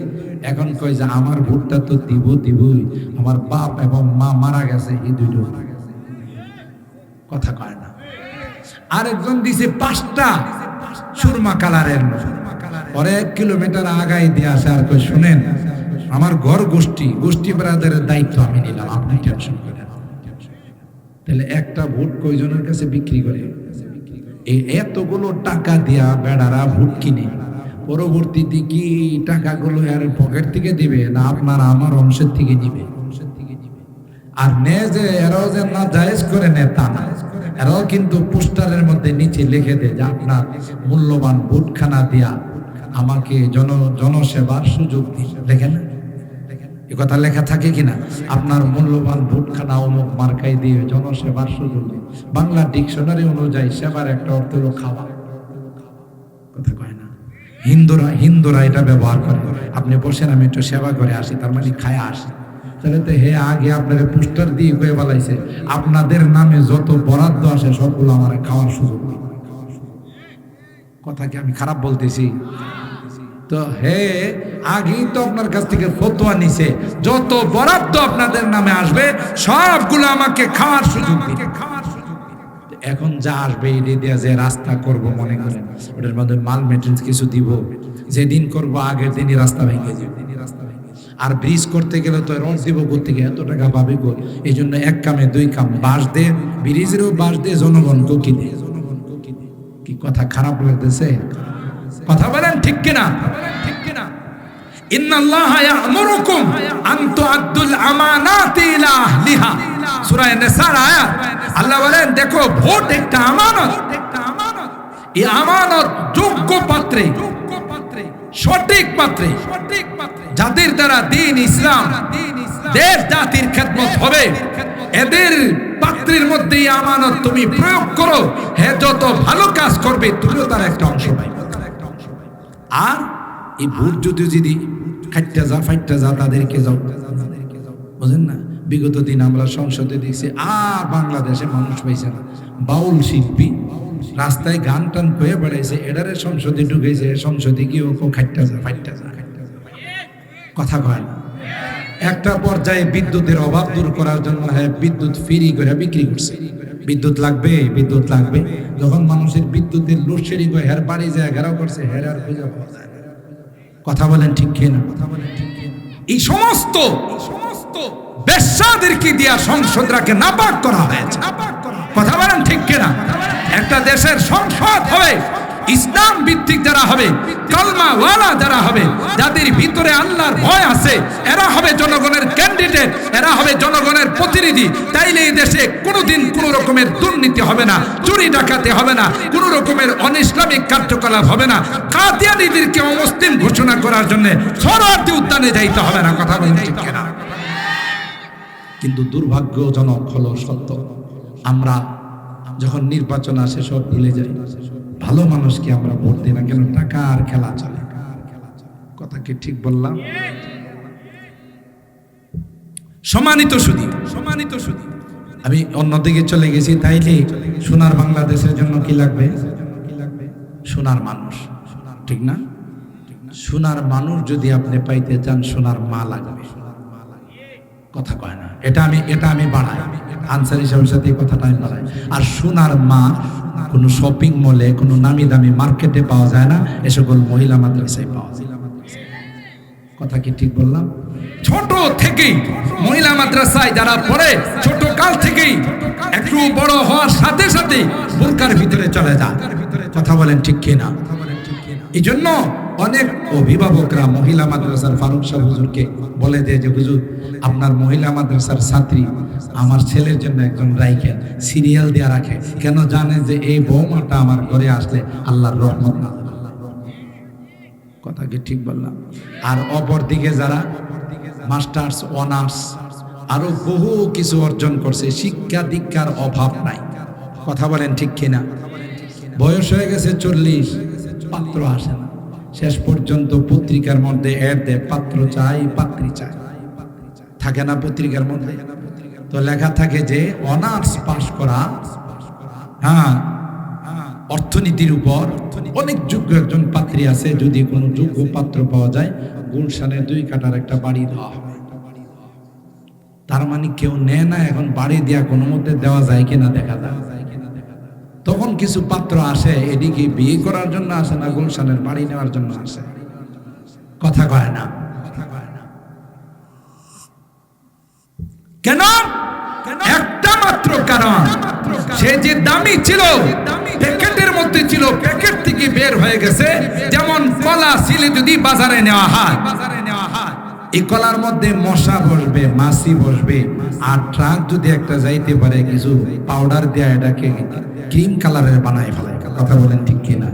এখন কয় যে আমার ভোটটা তো দিবই, আমার বাপ এবং মা মারা গেছে এই 2টো। কথা কয় না। আরেকজন দিছে 5টা সুরমা কালারের নোট। পরে 1 কিলোমিটার আগাই দিয়ে আসে আর কই শুনেন, আমার ঘর গোষ্ঠী ব্রাদারের দায়িত্ব আমি নিলাম, আপনি টেনশন করেন। তাহলে একটা ভোট কয়জনের কাছে বিক্রি করে? এই এতগুলো টাকা দিয়া বেড়ারা ভোট কিনে পরবর্তীতে কি টাকাগুলো আর পকেট থেকে দিবে না আপনার আমার অংশের থেকে নিবে? আর নে যে এরাও যে না জায়েজ করে নে তা না, এরাও কিন্তু পোস্টারের মধ্যে নিচে লিখে দেয় যে আপনার মূল্যবান ভোটখানা দিয়া আমাকে জনসেবার সুযোগ দিন। লেখেন না? এ কথা লেখা থাকে কিনা? আপনার মূল্যবান ভোটখানা অমুক মার্কাই দিয়ে জনসেবার সুযোগ দিন। বাংলা ডিকশনারি অনুযায়ী সেবার একটা অর্থ হলো খাওয়া। কথা কয় না? হিন্দুরা এটা ব্যবহার করে। আপনি বসেন, আমি একটু সেবা করে আসি, তার মানে খায়া আসি। তাহলে তো হে আগে আপনার পোস্টার দিয়ে কয়ে বলাইছে আপনাদের নামে যত বরাদ্দ আসে সবগুলো আমার খাওয়ার সুযোগ দিন। কথা কি আমি খারাপ বলতেছি? তো হে আগেই তো আপনার কাছ থেকে ফতোয়া নিছে, যত বরাদ্দ আপনাদের নামে আসবে সবগুলো আমাকে খাওয়ার সুযোগ দিন। এখন যা আসবে এটা দিয়ে যে রাস্তা করব মনে করেন, ওটার মধ্যে মাল মেটেরিয়ালস কিছু দিব, যেদিন করব আগের দিনই রাস্তা ভেঙে যাবে। আর ব্রিজ করতে গেলে তো রড দিব করতে গিয়ে এত টাকা পাবে গো। এই জন্য 1 কামে 2 কাম, বাঁশ দে, ব্রিজেরও বাঁশ দে, জনগণকেও কিনে। কি কথা খারাপ লাগতেছে? কথা বলেন ঠিক কিনা? ইন্নাল্লাহা ইয়া'মুরুকুম আন তু'আদ্দুল আমানাতি ইলা আহলিহা, সূরা নিসার আয়াত। আল্লাহ বলেন দেখো ভোট একটা আমানত, এই আমানত যোগ্য পাত্রে, সঠিক পাত্রে, যাদের দ্বারা দ্বীন ইসলাম, দেশ জাতির খেদমত হবে, এদের পাত্রের মধ্যে এই আমানত তুমি প্রয়োগ করো। হে যত ভালো কাজ করবে তুমিও তার একটা অংশ পাবে। আর এই ভোট যদি খাইটা যা তাদেরকে যাও, বুঝেন না? বিগত দিন আমরা সংসদে দেখছি আর বাংলাদেশে মানুষ পাইছে না, বাউল শিল্পী রাস্তায় গান টান করে বেড়াইছে, এডারে সংসদে ঢুকেছে, সংসদে গিয়ে খাইটা যা। কথা কয় না? একটা পর্যায়ে বিদ্যুতের অভাব দূর করার জন্য বিদ্যুৎ ফ্রি করে বিক্রি করছে। বিদ্যুৎ লাগবে। যখন মানুষের বিদ্যুতের লোডশেডিং হয়, হের বাড়ি যায় ঘেরাও করছে, হের আর খুঁজে পাওয়া যায় না। কথা বলেন ঠিক কিনা? এই সমস্ত বেশ্যাদেরকে দিয়া সংসদটাকে নাপাক করা হয়েছে। কথা বলেন ঠিক কিনা? একটা দেশের সংসদ হবে ইসলাম ভিত্তিক যারা হবে, কালমা ওয়ালা যারা হবে, যাদের ভিতরে আল্লাহর ভয় আছে, এরা হবে জনগণের ক্যান্ডিডেট, এরা হবে জনগণের প্রতিনিধি। তাইলে এই দেশে কোনোদিন কোনো রকমের দুর্নীতি হবে না, চুরি ডাকাতি হবে না, কোনো রকমের অনিসলামিক কার্যকলাপ হবে না, কাদিয়ানীদেরকে অমুসলিম ঘোষণা করার জন্য সোহরাওয়ার্দী উদ্যানে যাইতে হবে না। কথা বলেন ঠিক কিনা? কিন্তু দুর্ভাগ্যজনক হলো সত্য, আমরা যখন নির্বাচন আসে সব ভুলে যাই। ভালো মানুষকে আমরা ভোট দিই না কেন? টাকার খেলা চলে। কথা কি ঠিক বললাম? সম্মানিত সুধী, আমি অন্যদিকে চলে গেছি। তাইলে সোনার বাংলাদেশের জন্য কি লাগবে? সোনার মানুষ, ঠিক না? সোনার মানুষ যদি আপনি পাইতে চান, সোনার মা লাগবে। কথা কয় না? এটা আমি বাড়াই, আনসার হিসাবের সাথে এই কথাটা আমি বাড়াই। আর সোনার মা কোনো শপিং মলে, কোনো নামি দামি মার্কেটে পাওয়া যায় না, এ সকল মহিলা মাদ্রাসায় পাওয়া যায়। কথা কি ঠিক বললাম? ছোট থেকেই মহিলা মাদ্রাসায় যারা পড়ে, ছোট কাল থেকেই একটু বড় হওয়ার সাথে সাথে বোরকার ভিতরে চলে যায়। কথা বলেন ঠিক কিনা? এই জন্য অনেক অভিভাবকরা মহিলা মাদ্রাসার ফারুক সাহেব হুজুরকে বলে দেয় যে হুজুর, আপনার মহিলা মাদ্রাসার ছাত্রী আমার ছেলের জন্য একজন রাইখেন, সিরিয়াল দেয়া রাখে, কেন জানে যে এই বৌমাটা আমার ঘরে আসলে আল্লাহর রহমত না। কথা কি ঠিক বললাম? আর অপর দিকে যারা মাস্টার্স, অনার্স, আরো বহু কিছু অর্জন করছে, শিক্ষা দীক্ষার অভাব নাই। কথা বলেন ঠিক কিনা? বয়স হয়ে গেছে 40, পাত্র আসে না, শেষ পর্যন্ত পত্রিকার মধ্যে অ্যাড দেয়, পাত্র চাই, পাত্রী চাই, থাকে না পত্রিকার মধ্যে? তো লেখা থাকে যে অনার্স পাশ করা, হ্যাঁ, অর্থনীতির উপর অনেক যোগ্য একজন পাত্রী আছে, যদি কোনো যোগ্য পাত্র পাওয়া যায় গুলশানে 2 কাঠার একটা বাড়ি দেওয়া হবে। তার মানে কেউ নেয় না, এখন বাড়ি দেওয়া কোনো মধ্যে দেওয়া যায় কিনা দেখা যায়। তখন কিছু পাত্র আসে, এদিকে বিয়ে করার জন্য আসে না, গুলশানের বাড়ি নেওয়ার জন্য আসে। কথা কয় না? কেন? একটা মাত্র কারণ, সে যে দামি ছিল, প্যাকেটের মধ্যে ছিল, প্যাকেট থেকে বের হয়ে গেছে। যেমন কলা ছিলে যদি বাজারে নেওয়া হয়, এই কলার মধ্যে মশা বসবে, মাছি বসবে, আর ট্রাক যদি একটা যাইতে পারে কিছু পাউডার দেয়া এটাকে ক্রিম কালারের বানায় ফেলায়। কথা বলেন ঠিক কিনা?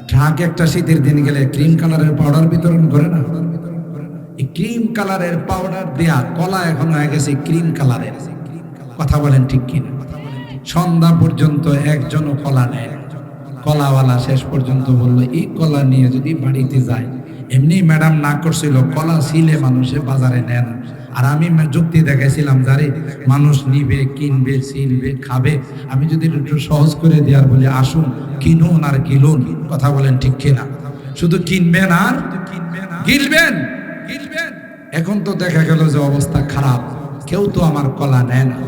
ট্রাক একটা শীতের দিন গেলে ক্রিম কালারের পাউডার বিতরণ করে না? এই ক্রিম কালারের পাউডার দেয়া কলা এখন হয়ে গেছে ক্রিম কালারের। কথা বলেন ঠিক কিনা? সন্ধ্যা পর্যন্ত একজনও কলা নেয়। কলাওয়ালা শেষ পর্যন্ত বললো, এই কলা নিয়ে যদি বাড়িতে যায়, এমনি ম্যাডাম না করছিল, কলা ছিলে মানুষে বাজারে নেন। আর আমি যুক্তি দেখাইছিলাম, যারে মানুষ নিবে, কিনবে, ছিলবে, খাবে, আমি যদি একটু সহজ করে দেওয়ার বলি, আসুন কিনুন আর গিলুন। কথা বলেন ঠিক কিনা? শুধু কিনবেন আর গিলবেন। এখন তো দেখা গেল যে অবস্থা খারাপ, কেউ তো আমার কলা নেয় না।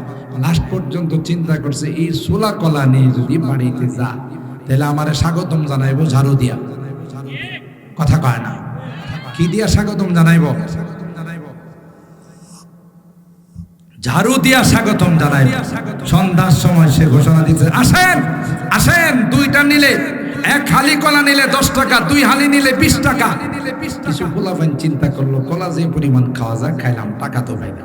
লাস্ট পর্যন্ত চিন্তা করছে, এই সোলা কলা নিয়ে যদি বাড়িতে যা, তাহলে আমারে স্বাগতম জানাইবো ঝাড়ু দিয়া। কথা কয় না? কি দিয়া স্বাগতম জানাইব? ঝাড়ু দিয়া স্বাগতম জানাইব। সন্ধ্যার সময় সে ঘোষণা দিচ্ছে, আসেন আসেন, 2টা নিলে, 1 হালি কলা নিলে 10 টাকা, 2 হালি নিলে 20 টাকা। কিছু পোলাপাইন চিন্তা করলো, কলা যে পরিমাণ খাওয়া যায়, খাইলাম, টাকা তো পাই না।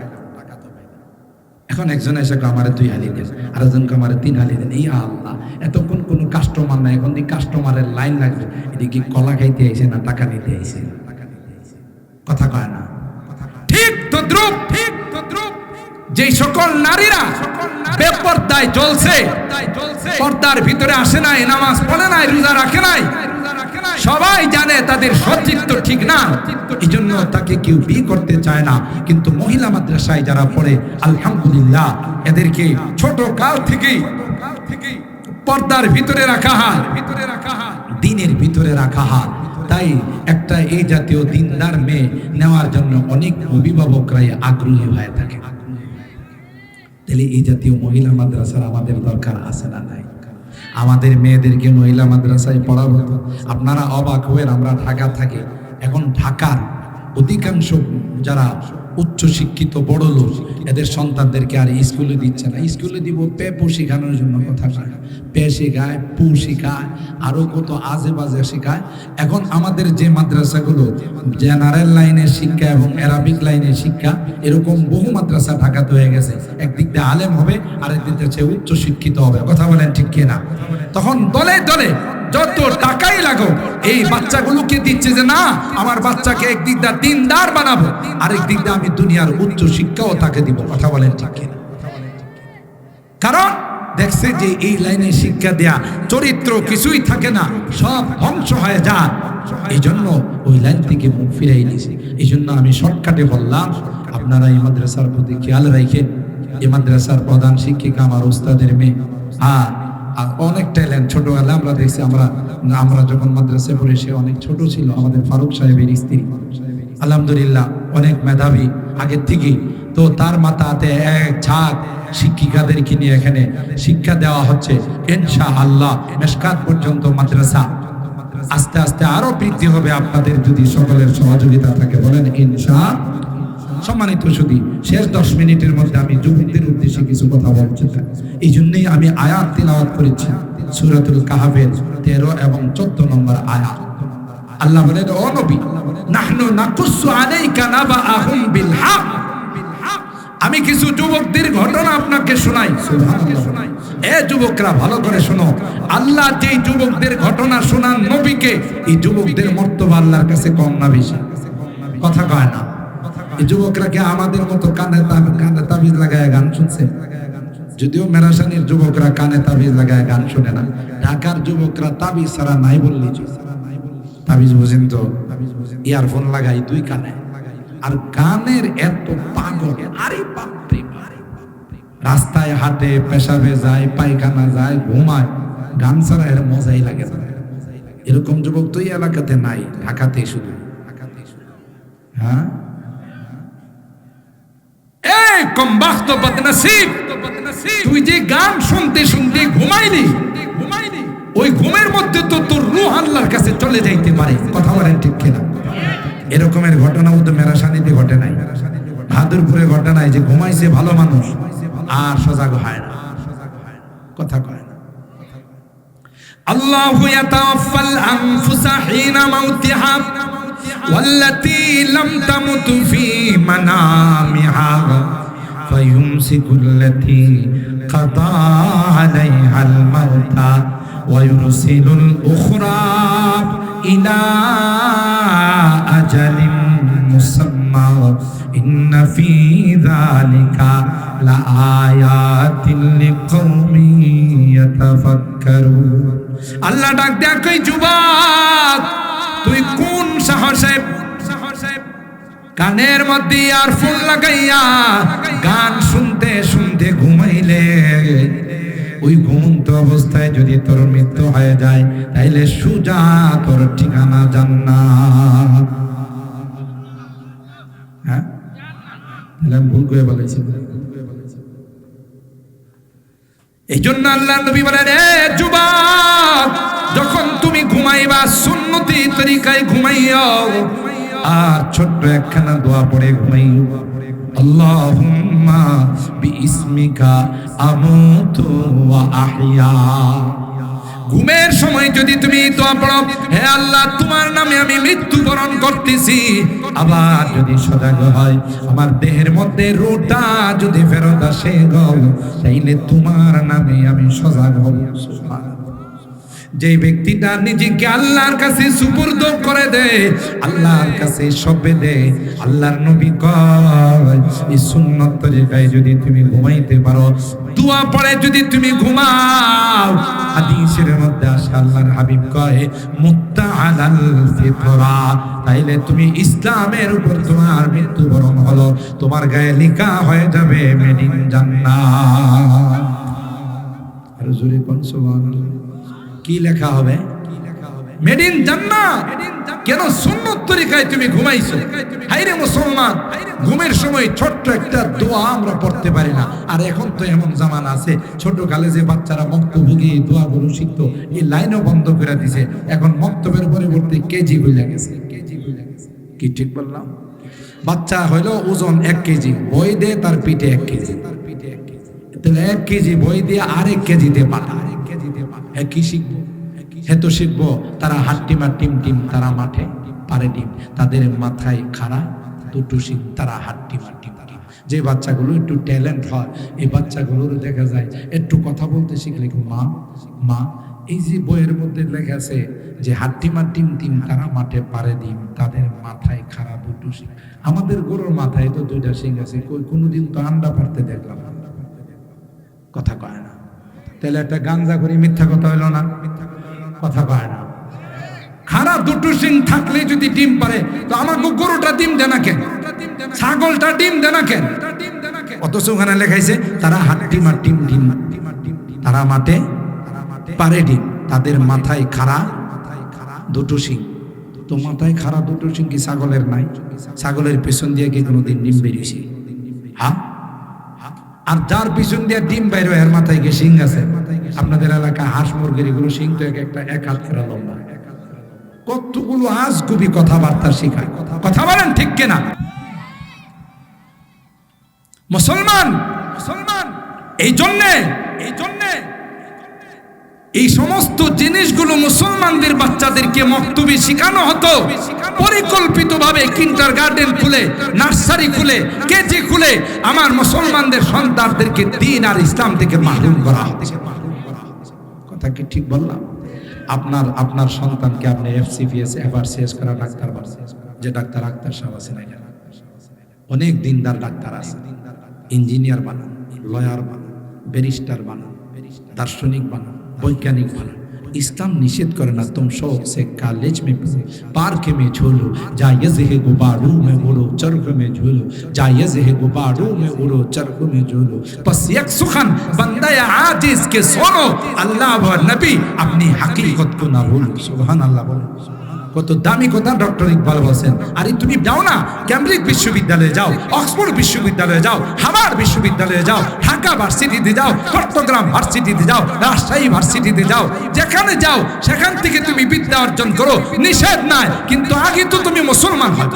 এখন একজন এসে আমারে 2 হালি দেন, আর একজনকে আমারে 3 হালি দেন। এই আল্লাহ, এতক্ষণ কোনো কাস্টমার নাই, এখন এই কাস্টমারের লাইন লাগবে। এদিকে কলা খাইতে আইছে না টাকা নিতে আইছে? কথা কয় না? ঠিক তদ্রুপ যেই সকল নারীরা বেপরদায় চলছে, পর্দার ভিতরে আসে নাই, নামাজ পড়ে নাই, রোজা রাখে নাই, সবাই জানে তাদের সচিত্র ঠিক না, এই জন্য তাকে কেউ বিয়ে করতে চায় না। কিন্তু মহিলা মাদ্রাসায় যারা পড়ে, আলহামদুলিল্লাহ, এদেরকে ছোট কাল থেকেই পর্দার ভিতরে রাখা হয়, দিনের ভিতরে রাখা হয়। তাই একটা এই জাতীয় দিনদার মেয়ে নেওয়ার জন্য অনেক অভিভাবকরাই আগ্রহী হয়ে থাকে। তাহলে এই জাতীয় মহিলা মাদ্রাসার আমাদের দরকার আছে না নাই? আমাদের মেয়েদেরকে মহিলা মাদ্রাসায় পড়াবো। আপনারা অবাক হবেন, আমরা ঢাকা থাকি, এখন ঢাকার অধিকাংশ যারা উচ্চ শিক্ষিত বড় লোক, এদের সন্তানদেরকে আর স্কুলে দিচ্ছে না। স্কুলে দিব পেপু শেখানোর জন্য, কথা শেখায়, পে শেখায়, পু শেখায়, আরো কত আজে বাজে শেখায়। এখন আমাদের যে মাদ্রাসাগুলো জেনারেল লাইনের শিক্ষা এবং অ্যারাবিক লাইনের শিক্ষা, এরকম বহু মাদ্রাসা ঢাকাতে হয়ে গেছে। একদিক দিয়ে আলেম হবে, আরেকদিক দিয়ে উচ্চ শিক্ষিত হবে। কথা বলেন ঠিক কিনা? তখন দলে দলে যত টাকাই লাগো, এই বাচ্চাগুলোকে দিচ্ছে যে না, আমার বাচ্চাকে একদিক দিয়ে দিনদার বানাবো, আরেক দিক দিয়ে আমি দুনিয়ার উচ্চ শিক্ষাও তাকে দিব। কথা বলেন ঠিক কিনা? কারণ দেখছে যে এই লাইনে শিক্ষা দেয়া চরিত্র কিছুই থাকে না, সব ধ্বংস হয়ে যায়। এই জন্য ওই লাইন থেকে মুখ ফিরাই নিয়েছে। এই জন্য আমি শর্টকাটে বললাম, আপনারা এই মাদ্রাসার প্রতি খেয়াল রাখেন। এই মাদ্রাসার প্রধান শিক্ষিকা আমার উস্তাদের মেয়ে, আর অনেক ট্যালেন্ট। ছোটবেলা আমরা দেখছি, আমরা যখন মাদ্রাসায় পড়ি, সে অনেক ছোট ছিল। আমাদের ফারুক সাহেবের স্ত্রী, আলহামদুলিল্লাহ, অনেক মেধাবী আগের থেকেই। তো তার মাথাতে এক ঝাঁক শিক্ষিকাদেরকে নিয়ে এখানে শিক্ষা দেওয়া হচ্ছে ইনশাআল্লাহ। মেশকাত পর্যন্ত মাদ্রাসা আস্তে আস্তে আরো বৃদ্ধি হবে আপনাদের যদি সকলের সহযোগিতা থাকে, বলেন ইনশাআল্লাহ। সম্মানিত সুধী, শেষ 10 মিনিটের মধ্যে আমি যুবকদের উদ্দেশ্যে কিছু কথা বলতে চাই। এই জন্যই আমি আয়াত তিলাওয়াত করেছি সূরাতুল কাহফের 13 এবং 14 নম্বর আয়াত। আল্লাহ বলেন, ও নবী, নাহনু নাকুসু আলাইকা নাবাআহুম বিল হক। আমি কিছু যুবকদের ঘটনা আপনাকে শোনাই। সুবহানাল্লাহ। এ যুবকরা ভালো করে শোনো, আল্লাহ যেই যুবকদের ঘটনা শোনান নবীকে, এই যুবকদের মর্তবা আল্লাহর কাছে কম না বেশি? কথা কয় না। এই যুবকরা কি আমাদের মতো কানে তাবিজ লাগায় গান শুনছে? যদিও মেরাসানির যুবকরা কানে তাবিজ লাগায় গান শুনে না, ঢাকার যুবকরা তাবিজ ছাড়া নাই বললি। তাবিজ বুঝেন তো? ইয়ারফোন লাগাই 2 কানে, আর গানের এত পাগল, আরে বাপরে বাপ। রাস্তায় হাঁটে, পেশাবে যায়, পায়খানা যায়, ঘুমায়, গান ছাড়া এর মজাই লাগে না। এরকম যুবক তো এই এলাকাতে নাই, ঢাকাতে শুধু। হ্যাঁ, এই কমবাখত বদনসিব, তুই যে গান শুনতে শুনতে ঘুমাইলি, ওই ঘুমের মধ্যে তো তোর রূহ আল্লাহর কাছে চলে যাইতে পারে। কথা বলেন ঠিক কিনা? এরকমের ঘটনাও তো মেরাসানিতে ঘটে নাই, ভাদুরপুরে ঘটে নাই যে ঘুমাইছে ভালো মানুষ আর সজাগ হয় না। কথা কয় না। আল্লাহু ইয়াতাওয়াফাল আনফুসা হিনা মাউতিহা ওয়াল্লাতী লাম তামুত ফী মানামিহা ফায়ুমসিকুল্লাতী কাদা আলাইহাল মাউতা ওয়া ইউরসিলুল উখরা ইলা আজালিম মুসাম্মা ইন্না ফী যালিকা লাআয়াতিন লিকওমিন ইয়াতাফাক্কারুন। আল্লাহ ডাক দেয়া কই, যুবক তুই কোন সাহসে কানের মধ্যে ইয়ারফোন লাগাইয়া গান শুনতে শুনতে ঘুমাইলে? ওই ঘুমন্ত অবস্থায় যদি তোর মৃত্যু হয়ে যায়, তাইলে সুজা তোর ঠিকানা জান্নাত। হ্যাঁ, ভুল করে বলেছি। এই জন্য আল্লাহ নবী বলেন, এ যুবক, যখন তুমি ঘুমাইবা সুন্নতি তরিকায় ঘুমাইও, আর ছোট্ট একখানা দোয়া পড়ে ঘুমাইও, আল্লাহুম্মা বিইসমিকা আমুতু ওয়া আহইয়া। ঘুমের সময় যদি তুমি দোয়া পড়ো, হে আল্লাহ, তোমার নামে আমি মৃত্যুবরণ করতেছি। আবার যদি সজাগ হয়, আমার দেহের মধ্যে রূহটা যদি ফেরত আসে গো, তাইলে তোমার নামে আমি সজাগ হব। সুবহানাল্লাহ। যে ব্যক্তিটা নিজেকে আল্লাহর কাছে সুপুর্দ করে দেয়, আল্লাহর কাছে সঁপে দেয়, আল্লাহর নবী কয়, এই সুন্নত তরিকায় যদি তুমি ঘুমাইতে পারো, দোয়া পড়ে যদি তুমি ঘুমাও, হাদিসের মধ্যে আসে আল্লাহর হাবিব কয়, মুত্তা আলাল ফিতরা, তাইলে তুমি ইসলামের উপর তোমার মৃত্যুবরণ হলো, তোমার গায়ে লেখা হয়ে যাবে মেড ইন জান্নাত। আর জোরে কোন সুবহানাল্লাহ। কি লেখা হবে? মেড ইন জান্নাত। কেন? সুন্নত তরিকায় তুমি ঘুমাইছো। হাইরে মুসলমান, ঘুমের সময় ছোট্ট একটা দোয়া আমরা পড়তে পারি না। আর এখন তো এমন জামানা আছে, ছোট কালে যে বাচ্চারা মক্তবে দোয়াগুলো শিখতো, এই লাইনও বন্ধ করে দিছে। এখন মক্তবের পরিবর্তে কেজি হয়ে গেছে। কি ঠিক বললাম? বাচ্চা হইলো ওজন 1 কেজি, বই দে তার পিঠে 1 কেজি, তাহলে 1 কেজি বই দিয়ে আরেক কেজিতে পাঠা। কি শিখবো? হেতো শিখবো তারা হাট্টিমা টিম টিম, তারা মাঠে পারে ডিম, তাদের মাথায় খাড়া দুটো শিখ, তারা হাট্টিমা টিম টিম। যে বাচ্চাগুলো একটু ট্যালেন্ট হয়, এই বাচ্চাগুলোর দেখা যায় একটু কথা বলতে শিখলে মা মা। এই যে বইয়ের মধ্যে লেখা আছে যে হাট্টিমা টিম টিম, তারা মাঠে পারে ডিম, তাদের মাথায় খাড়া দুটো শিখ। আমাদের গরুর মাথায় তো 2টা শিং আছে, কোনোদিন তো আন্ডা পারতে দেখলাম। কথা কয় না। তাহলে একটা গাঞ্জা করি, মিথ্যা কথা হইল না? কথা কয় না। খারাপ 2টো শিং থাকলে যদি ডিম পারে, তো আমার গরুটা ডিম দেয় না কেন? ছাগলটা ডিম দেয় না কেন? অথচ ওখানে লেখাইছে তারা হাট্টিমা টিম টিম, তারা মাঠে পারে ডিম, তাদের মাথায় খাড়া 2টো শিং। তো মাথায় খাড়া 2টো শিং কি ছাগলের নাই? ছাগলের পেছন দিয়ে কি কোনোদিন ডিম বেরিয়েছে? হ্যাঁ, আর যার পিছন দিয়ে ডিম বাইরে এর মাথায় গিয়ে শিং আছে। আপনাদের এলাকায় হাঁস মুরগির এগুলো শিং তো একটা এক হাত ফেরা লম্বা। কতগুলো আজগুবি কথাবার্তা শিখায়। কথা বলেন ঠিক কিনা? মুসলমান এই জন্যে এই সমস্ত জিনিসগুলো মুসলমানদের বাচ্চাদেরকে মক্তবি শেখানো হতো পরিকল্পিতভাবে। কিন্ডারগার্টেন খুলে, নার্সারি খুলে, কেজি খুলে আমার মুসলমানদের সন্তানদেরকে দ্বীন আর ইসলাম থেকে মাহরুম করা হচ্ছে। কথা কি ঠিক বললাম? আপনার সন্তানকে আপনি এফসিপিএস এফআরসিএস করা ডাক্তার বানান, যে ডাক্তার আক্তার সাহেব আছে না, অনেক দিনদার ডাক্তার আছে, ইঞ্জিনিয়ার বানান, লয়ার বানান, ব্যারিস্টার বানান, দার্শনিক বানান, वैज्ञानिक बना। इस्लाम निषेध करना तुम शौक से कॉलेज में पार्क में झूलो, जायज़ है गुब्बारों में उड़ो चरख में झूलो, जायज़ है गुब्बारों में उड़ो चरख में झूलो। बस एक सुखन बंदा आजिज़ के सुनो, अल्लाह व नबी अपनी हकीकत को ना भूलो। सुभान अल्लाह बोलो। কত দামি কথা ডক্টর ইকবাল বলেন। আরে তুমি যাও না, ক্যামব্রিজ বিশ্ববিদ্যালয়ে যাও, অক্সফোর্ড বিশ্ববিদ্যালয়ে যাও, হার্ভার্ড বিশ্ববিদ্যালয়ে যাও, ঢাকা ভার্সিটিতে যাও, চট্টগ্রাম ভার্সিটিতে যাও, রাজশাহী ভার্সিটিতে যাও, যেখানে যাও সেখান থেকে তুমি বিদ্যা অর্জন করো, নিষেধ নাই। কিন্তু আগে তো তুমি মুসলমান হও,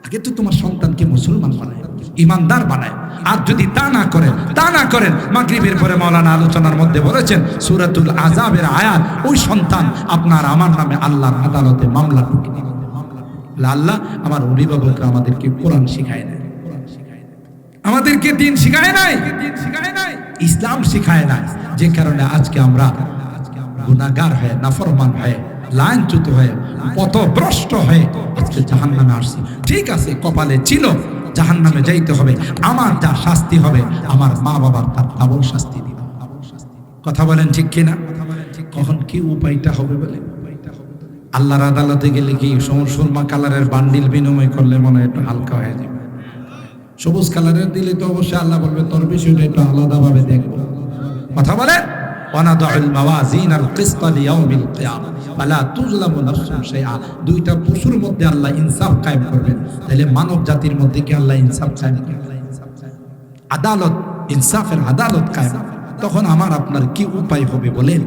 আগে তো তোমার সন্তানকে মুসলমান বানায়, ইমানদার বানায়। আর যদি তা না করেন মাগরিবের পরে মাওলানা আলোচনার মধ্যে বলেছেন সূরাতুল আযাবের আয়াত, ওই সন্তান আপনার আমার নামে আল্লাহর আদালতে মামলা ঠুকে দিবে। আল্লাহ আমার অভিভাবকরা আমাদেরকে কোরআন শিখায় নাই, আমাদেরকে দ্বীন শিখায় নাই, ইসলাম শিখায় নাই, যে কারণে আজকে আমরা গুনাহগার হয়ে, নাফরমান হয়ে, লাঞ্ছিত হয়ে, পথভ্রষ্ট হয়ে আজকে জাহান্নামে আসছি। ঠিক আছে, কপালে ছিল জাহান্নামে যাইতে হবে, আমার যা শাস্তি হবে আমার মা বাবার তার ডাবল শাস্তি দিবে। কথা বলেন ঠিক কিনা? কখন কি উপায়টা হবে বলে? আল্লাহর আদালতে গেলে কি সুরমা কালারের বান্ডিল বিনিময় করলে মনে হয় একটু হালকা হয়ে যাবে। সবুজ কালারের দিলে তো অবশ্যই আল্লাহ বলবে তোর বিষয়টা একটু আলাদাভাবে দেখবো। কথা বলে দুইটা পশুর মধ্যে আল্লাহ ইনসাফ কায়েম করবেন, তাহলে মানব জাতির মধ্যে কি আল্লাহ ইনসাফ কায়েম করবেন? আদালত, ইনসাফের আদালত কায়েম। তখন আমার আপনার কি উপায় হবে বলেন?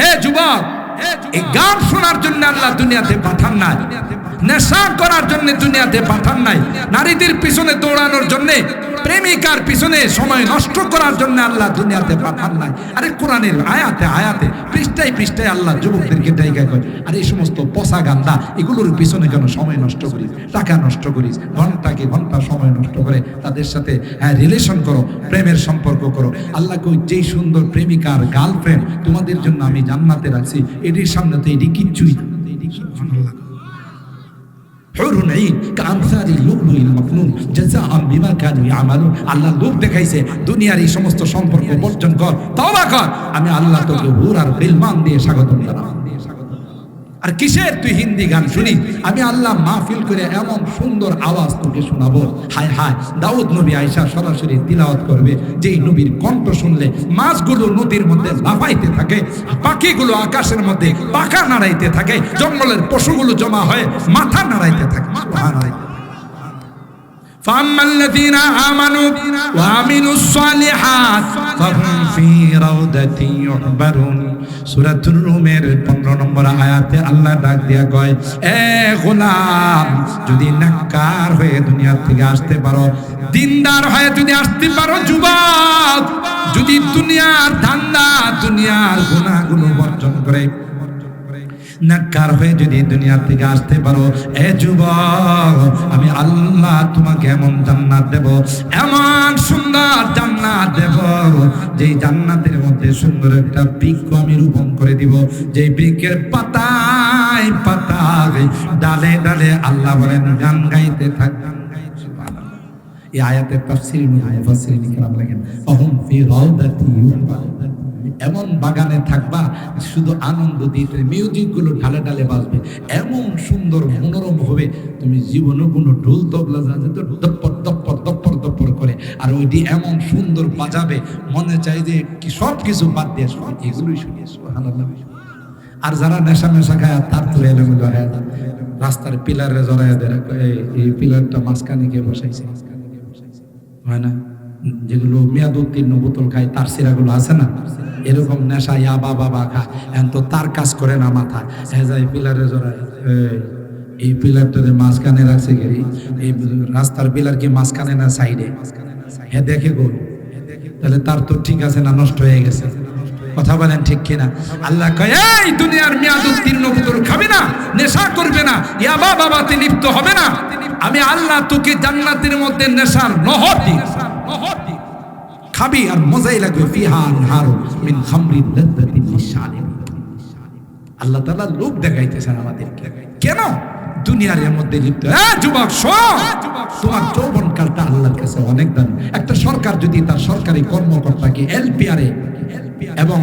এ যুবক, এই গান শোনার জন্য আল্লাহ দুনিয়াতে পাঠান নাই, নেশা করার জন্য দুনিয়াতে পাঠান নাই, নারীদের পিছনে দৌড়ানোর জন্য, প্রেমিকার পিছনে সময় নষ্ট করার জন্য আল্লাহ দুনিয়াতে পাঠান নাই। আরে কোরআনের আয়াতে আয়াতে পৃষ্ঠায় পৃষ্ঠায় আল্লাহ যুবকদেরকে ডাইকা কয়, আর এই সমস্ত পচা গান্দা এগুলোর পিছনে কেন সময় নষ্ট করিস, টাকা নষ্ট করিস, ঘন্টাকে ঘন্টা সময় নষ্ট করে তাদের সাথে রিলেশন করো, প্রেমের সম্পর্ক করো। আল্লাহ কই যেই সুন্দর প্রেমিকার গার্লফ্রেন্ড তোমাদের জন্য আমি জান্নাতে রাখছি, এটির সামনে তো এটি কিচ্ছুই না। আল্লাহ লোক দেখাইছে, দুনিয়ার এই সমস্ত সম্পর্ক বর্জন কর, তওবা কর, আমি আল্লাহ তোকে হুর আর বিলমান দিয়ে স্বাগতম জানাই। আর কিসের তুই হিন্দি গান শুনি? আমি আল্লাহ মাহফিল করে এমন সুন্দর আওয়াজ তোকে শোনাবো। হায় হায়, দাউদ নবী আয়েশা সরাসরি তিলাওয়াত করবে, যেই নবীর কণ্ঠ শুনলে মাছগুলো নদীর মধ্যে লাফাইতে থাকে, পাখিগুলো আকাশের মধ্যে পাখা নাড়াইতে থাকে, জঙ্গলের পশুগুলো জমা হয়ে মাথা নাড়াইতে থাকে। সুবহানাল্লাহ। فَأَمَّا الَّذِينَ آمَنُوا وَعَمِلُوا الصَّالِحَاتِ فَهُمْ فِي رَوْضَةٍ يُحْبَرُونَ। সূরাতুর রুমের 15 নম্বর আয়াতে আল্লাহ ডাক দিয়া কয়, এ গোলাম, যদি নেককার হয়ে দুনিয়া থেকে আসতে পারো, দিনদার হয়ে যদি আসতে পারো, যুবক, যদি দুনিয়ার ধান্দা, দুনিয়ার গুনাহগুলো বর্জন করে নেককার হয়ে যদি দুনিয়া থেকে আসতে পারো, এ যুবক, আমি আল্লাহ তোমাকে এমন জান্নাত দেব, এমন সুন্দর জান্নাত দেব, যেই জান্নাতের মধ্যে সুন্দর একটা বৃক্ষ আমি রোপণ করে দিব, যেই বৃক্ষের পাতায় পাতায়, ডালে ডালে আল্লাহ বলেন গান গাইতে থাকবেন। এই আয়াতের তাফসীর মুফাসসিরিন কিরাম লেখেন, ফাহুম ফি রাউদাতি ইউহবারুন। এমন বাগানে থাকবা, শুধু আনন্দ দিতে মিউজিক গুলো ঢালে ঢালে বাজবে, এমন সুন্দর মনোরম হবে, তুমি জীবনে কোনো ঢোল তবলা যাতে তো দপ্পর দপ্পর দপ্পর দপ্পর করে, আর ওইটি এমন সুন্দর বাজাবে, মনে চাই যে কি সব কিছু বাদ দিয়ে এগুলোই শুনি। সুবহানাল্লাহ। আর যারা নেশা মেশা খায় তার তো এলোমেলো হয়ে রাস্তার পিলারে জড়ায় দেয়, এই পিলারটা মাঝখানে গিয়ে বসাইছে, হয় না? যেগুলো মেয়াদ উত্তীর্ণ বোতল খায়, তার সিরাগুলো আছে না, এরকম নেশা ইয়াবা বাবা খা, এখন তো তার কাজ করে না মাথা, যায় পিলারে জড়ায়। এই পিলারটারে মাঝখানে রাখছে, এই রাস্তার পিলার কি মাঝখানে না সাইডে? হ্যাঁ দেখে গো, তাহলে তার তো ঠিক আছে না নষ্ট হয়ে গেছে? কথা বলেন ঠিক কিনা? আল্লাহ কয় এই দুনিয়ার মেয়াদ উত্তীর্ণ বোতল খাবি না, নেশা করবে না, ইয়াবা বাবাতে লিপ্ত হবে না, আমি আল্লাহ তোকে জান্নাতের মধ্যে নেশার নহর দিই, খাবি আর মজাই লাগবে। ফিহা আনহারু মিন খামরিন লাযযাতিন লিশারিবিন। আল্লাহ তাআলা লোক দেখাইতেছেন আমাদেরকে, কেন দুনিয়ার এর মধ্যে লিপ্ত? যুবক শোন, তোমার যৌবনকালটা আল্লাহর কাছে অনেক দামি। একটা সরকার যদি তার সরকারি কর্মকর্তাকে এলপিআরে এবং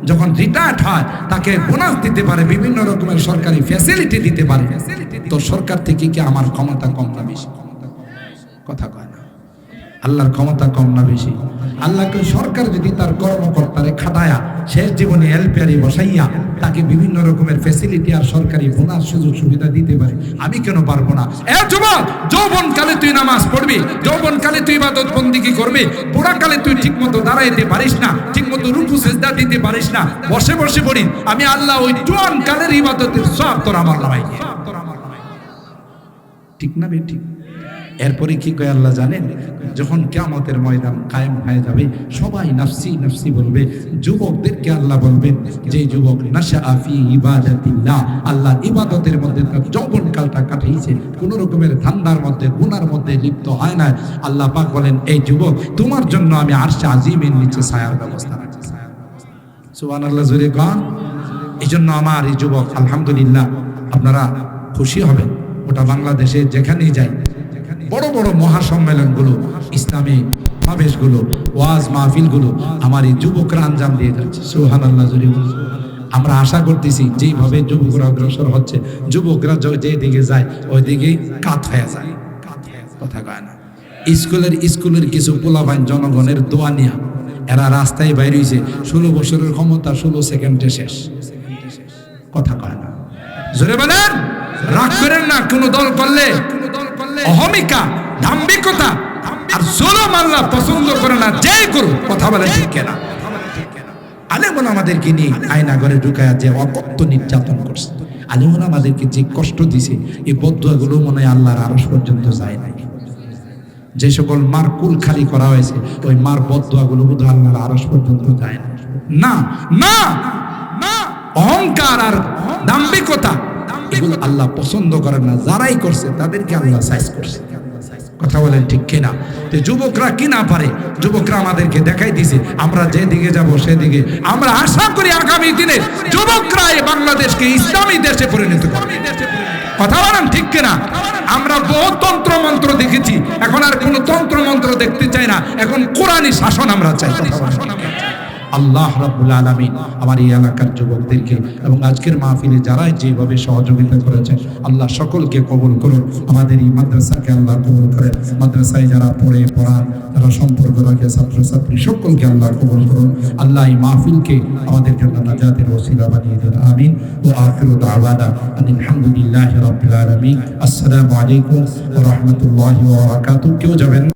যখন রিটায়ার্ড হয় তাকে বোনাস দিতে পারে, বিভিন্ন রকমের সরকারি ফ্যাসিলিটি দিতে পারে, তো সরকার থেকে কি আমার ক্ষমতা কম না বেশি? কথা কয় না। আল্লাহর ক্ষমতা কম না বেশি? আল্লাহকে সরকার যদি তার কর্মকর্তারে খাটায়া শেষ জীবনে এলপিআরে বসাইয়া তাকে বিভিন্ন রকমের ফ্যাসিলিটি আর সরকারি বোনাস সুযোগ সুবিধা দিতে পারে, আমি কেন পারবো না? যুবক, যৌবনকালে তুই নামাজ পড়বি, যৌবনকালে তুই ইবাদত বন্দেগী করবি, বুড়াকালে তুই ঠিক মতো দাঁড়াইতে পারিস না, ঠিক মতো রুকু সিজদা দিতে পারিস না, বসে বসে পড়ি, আমি আল্লাহ ওই জোয়ান কালের ইবাদতের সওয়াব তোর আমার নামাই, ঠিক না বে ঠিক? এরপরে কি কয় আল্লাহ জানেন? যখন কিয়ামতের ময়দান কায়েম হয়ে যাবে, সবাই নাফসি নাফসি বলবে, যুবকদেরকে আল্লাহ বলবেন যে যুবক নাশা ফি ইবাদাতিল্লাহ, আল্লাহ ইবাদতের মধ্যে তার যৌবনকালটা কাটাইছে, কোন রকমের ধান্দার মধ্যে গুনার মধ্যে লিপ্ত হয় না, আল্লাহ পাক বলেন এই যুবক তোমার জন্য আমি আরশে আজিমের নিচে ছায়ার ব্যবস্থা রাখছি। সুবহানাল্লাহ জোরে গান। এই জন্য আমার এই যুবক, আলহামদুলিল্লাহ আপনারা খুশি হবেন, ওটা বাংলাদেশে যেখানেই যাই বড় বড় মহাসম্মেলনগুলো, ইসলামী সমাবেশগুলো, ওয়াজ মাহফিলগুলো আমার এই যুবকরা আঞ্জাম দিয়ে যাচ্ছে। সুবহানাল্লাহ জোরে। আমরা আশা করতেছি যেইভাবে যুবকরা অগ্রসর হচ্ছে, যুবকরা যেদিকে যায় ওই দিকেই কাত হয়ে যায়, কথা কয় না? স্কুলের কিছু পোলাপাইন জনগণের দোয়া নিয়া এরা রাস্তায় বাইরে হয়েছে, 16 বছরের ক্ষমতা 16 সেকেন্ডে শেষ, কথা কয় না? জোরে বলেন, রাগ করেন না। কোন দল করলে অহমিকা, দাম্ভিকতা আর জুলুম আল্লাহ পছন্দ করে না, যেই করুক, কথা বলে ঠিক কেনা? আলেমন আমাদেরকে নিয়ে আয়না ঘরে ঢুকায়া যে অকথ্য নির্যাতন করছে, আলেমন আমাদেরকে যে কষ্ট দিছে, এই বদদুয়াগুলো মনে হয় আল্লাহর আরশ পর্যন্ত যায় নাই। যে সকল মার কুল খালি করা হয়েছে, ওই মার বদদুয়াগুলো বোধ হয় আল্লাহর আরশ পর্যন্ত যায় না। না না, অহংকার আর দাম্ভিকতা এগুলো আল্লাহ পছন্দ করেন না, যারাই করছে তাদেরকে আল্লাহ সাইজ করছে, কথা বলেন ঠিক কিনা? তো যুবকরা কি না পারে, যুবকরা আমাদেরকে দেখাই দিছে, আমরা যেদিকে যাব সেদিকে। আমরা আশা করি আগামী দিনে যুবকরা এই বাংলাদেশকে ইসলামী দেশে পরিণত করবে, কথা বলেন ঠিক কিনা? আমরা বহু তন্ত্র মন্ত্র দেখেছি, এখন আর কোনো তন্ত্র মন্ত্র দেখতে চাই না, এখন কোরআনী শাসন আমরা চাই। আল্লাহ রাব্বুল আলামিন আমার এই এলাকার যুবকদেরকে এবং আজকের মাহফিলে যারা যেভাবে সহযোগিতা করেছে, আল্লাহ সকলকে কবুল করুন। আমাদের এই মাদ্রাসাকে আল্লাহ কবুল করেন, মাদ্রাসায় যারা পড়ান, যারা সম্পর্ক রাখে, ছাত্রছাত্রী সকলকে আল্লাহ কবুল করুন। আল্লাহ এই মাহফিলকে আমাদের জন্য নাজাতের ওসিলা বানিয়ে দেন, আমিন। ওয়া আখিরু দাওয়ানা আলহামদুলিল্লাহি রাব্বিল আলামিন। আসসালামু আলাইকুম ওয়া রাহমাতুল্লাহি ওয়া বারাকাতুহু। কেউ যাবেন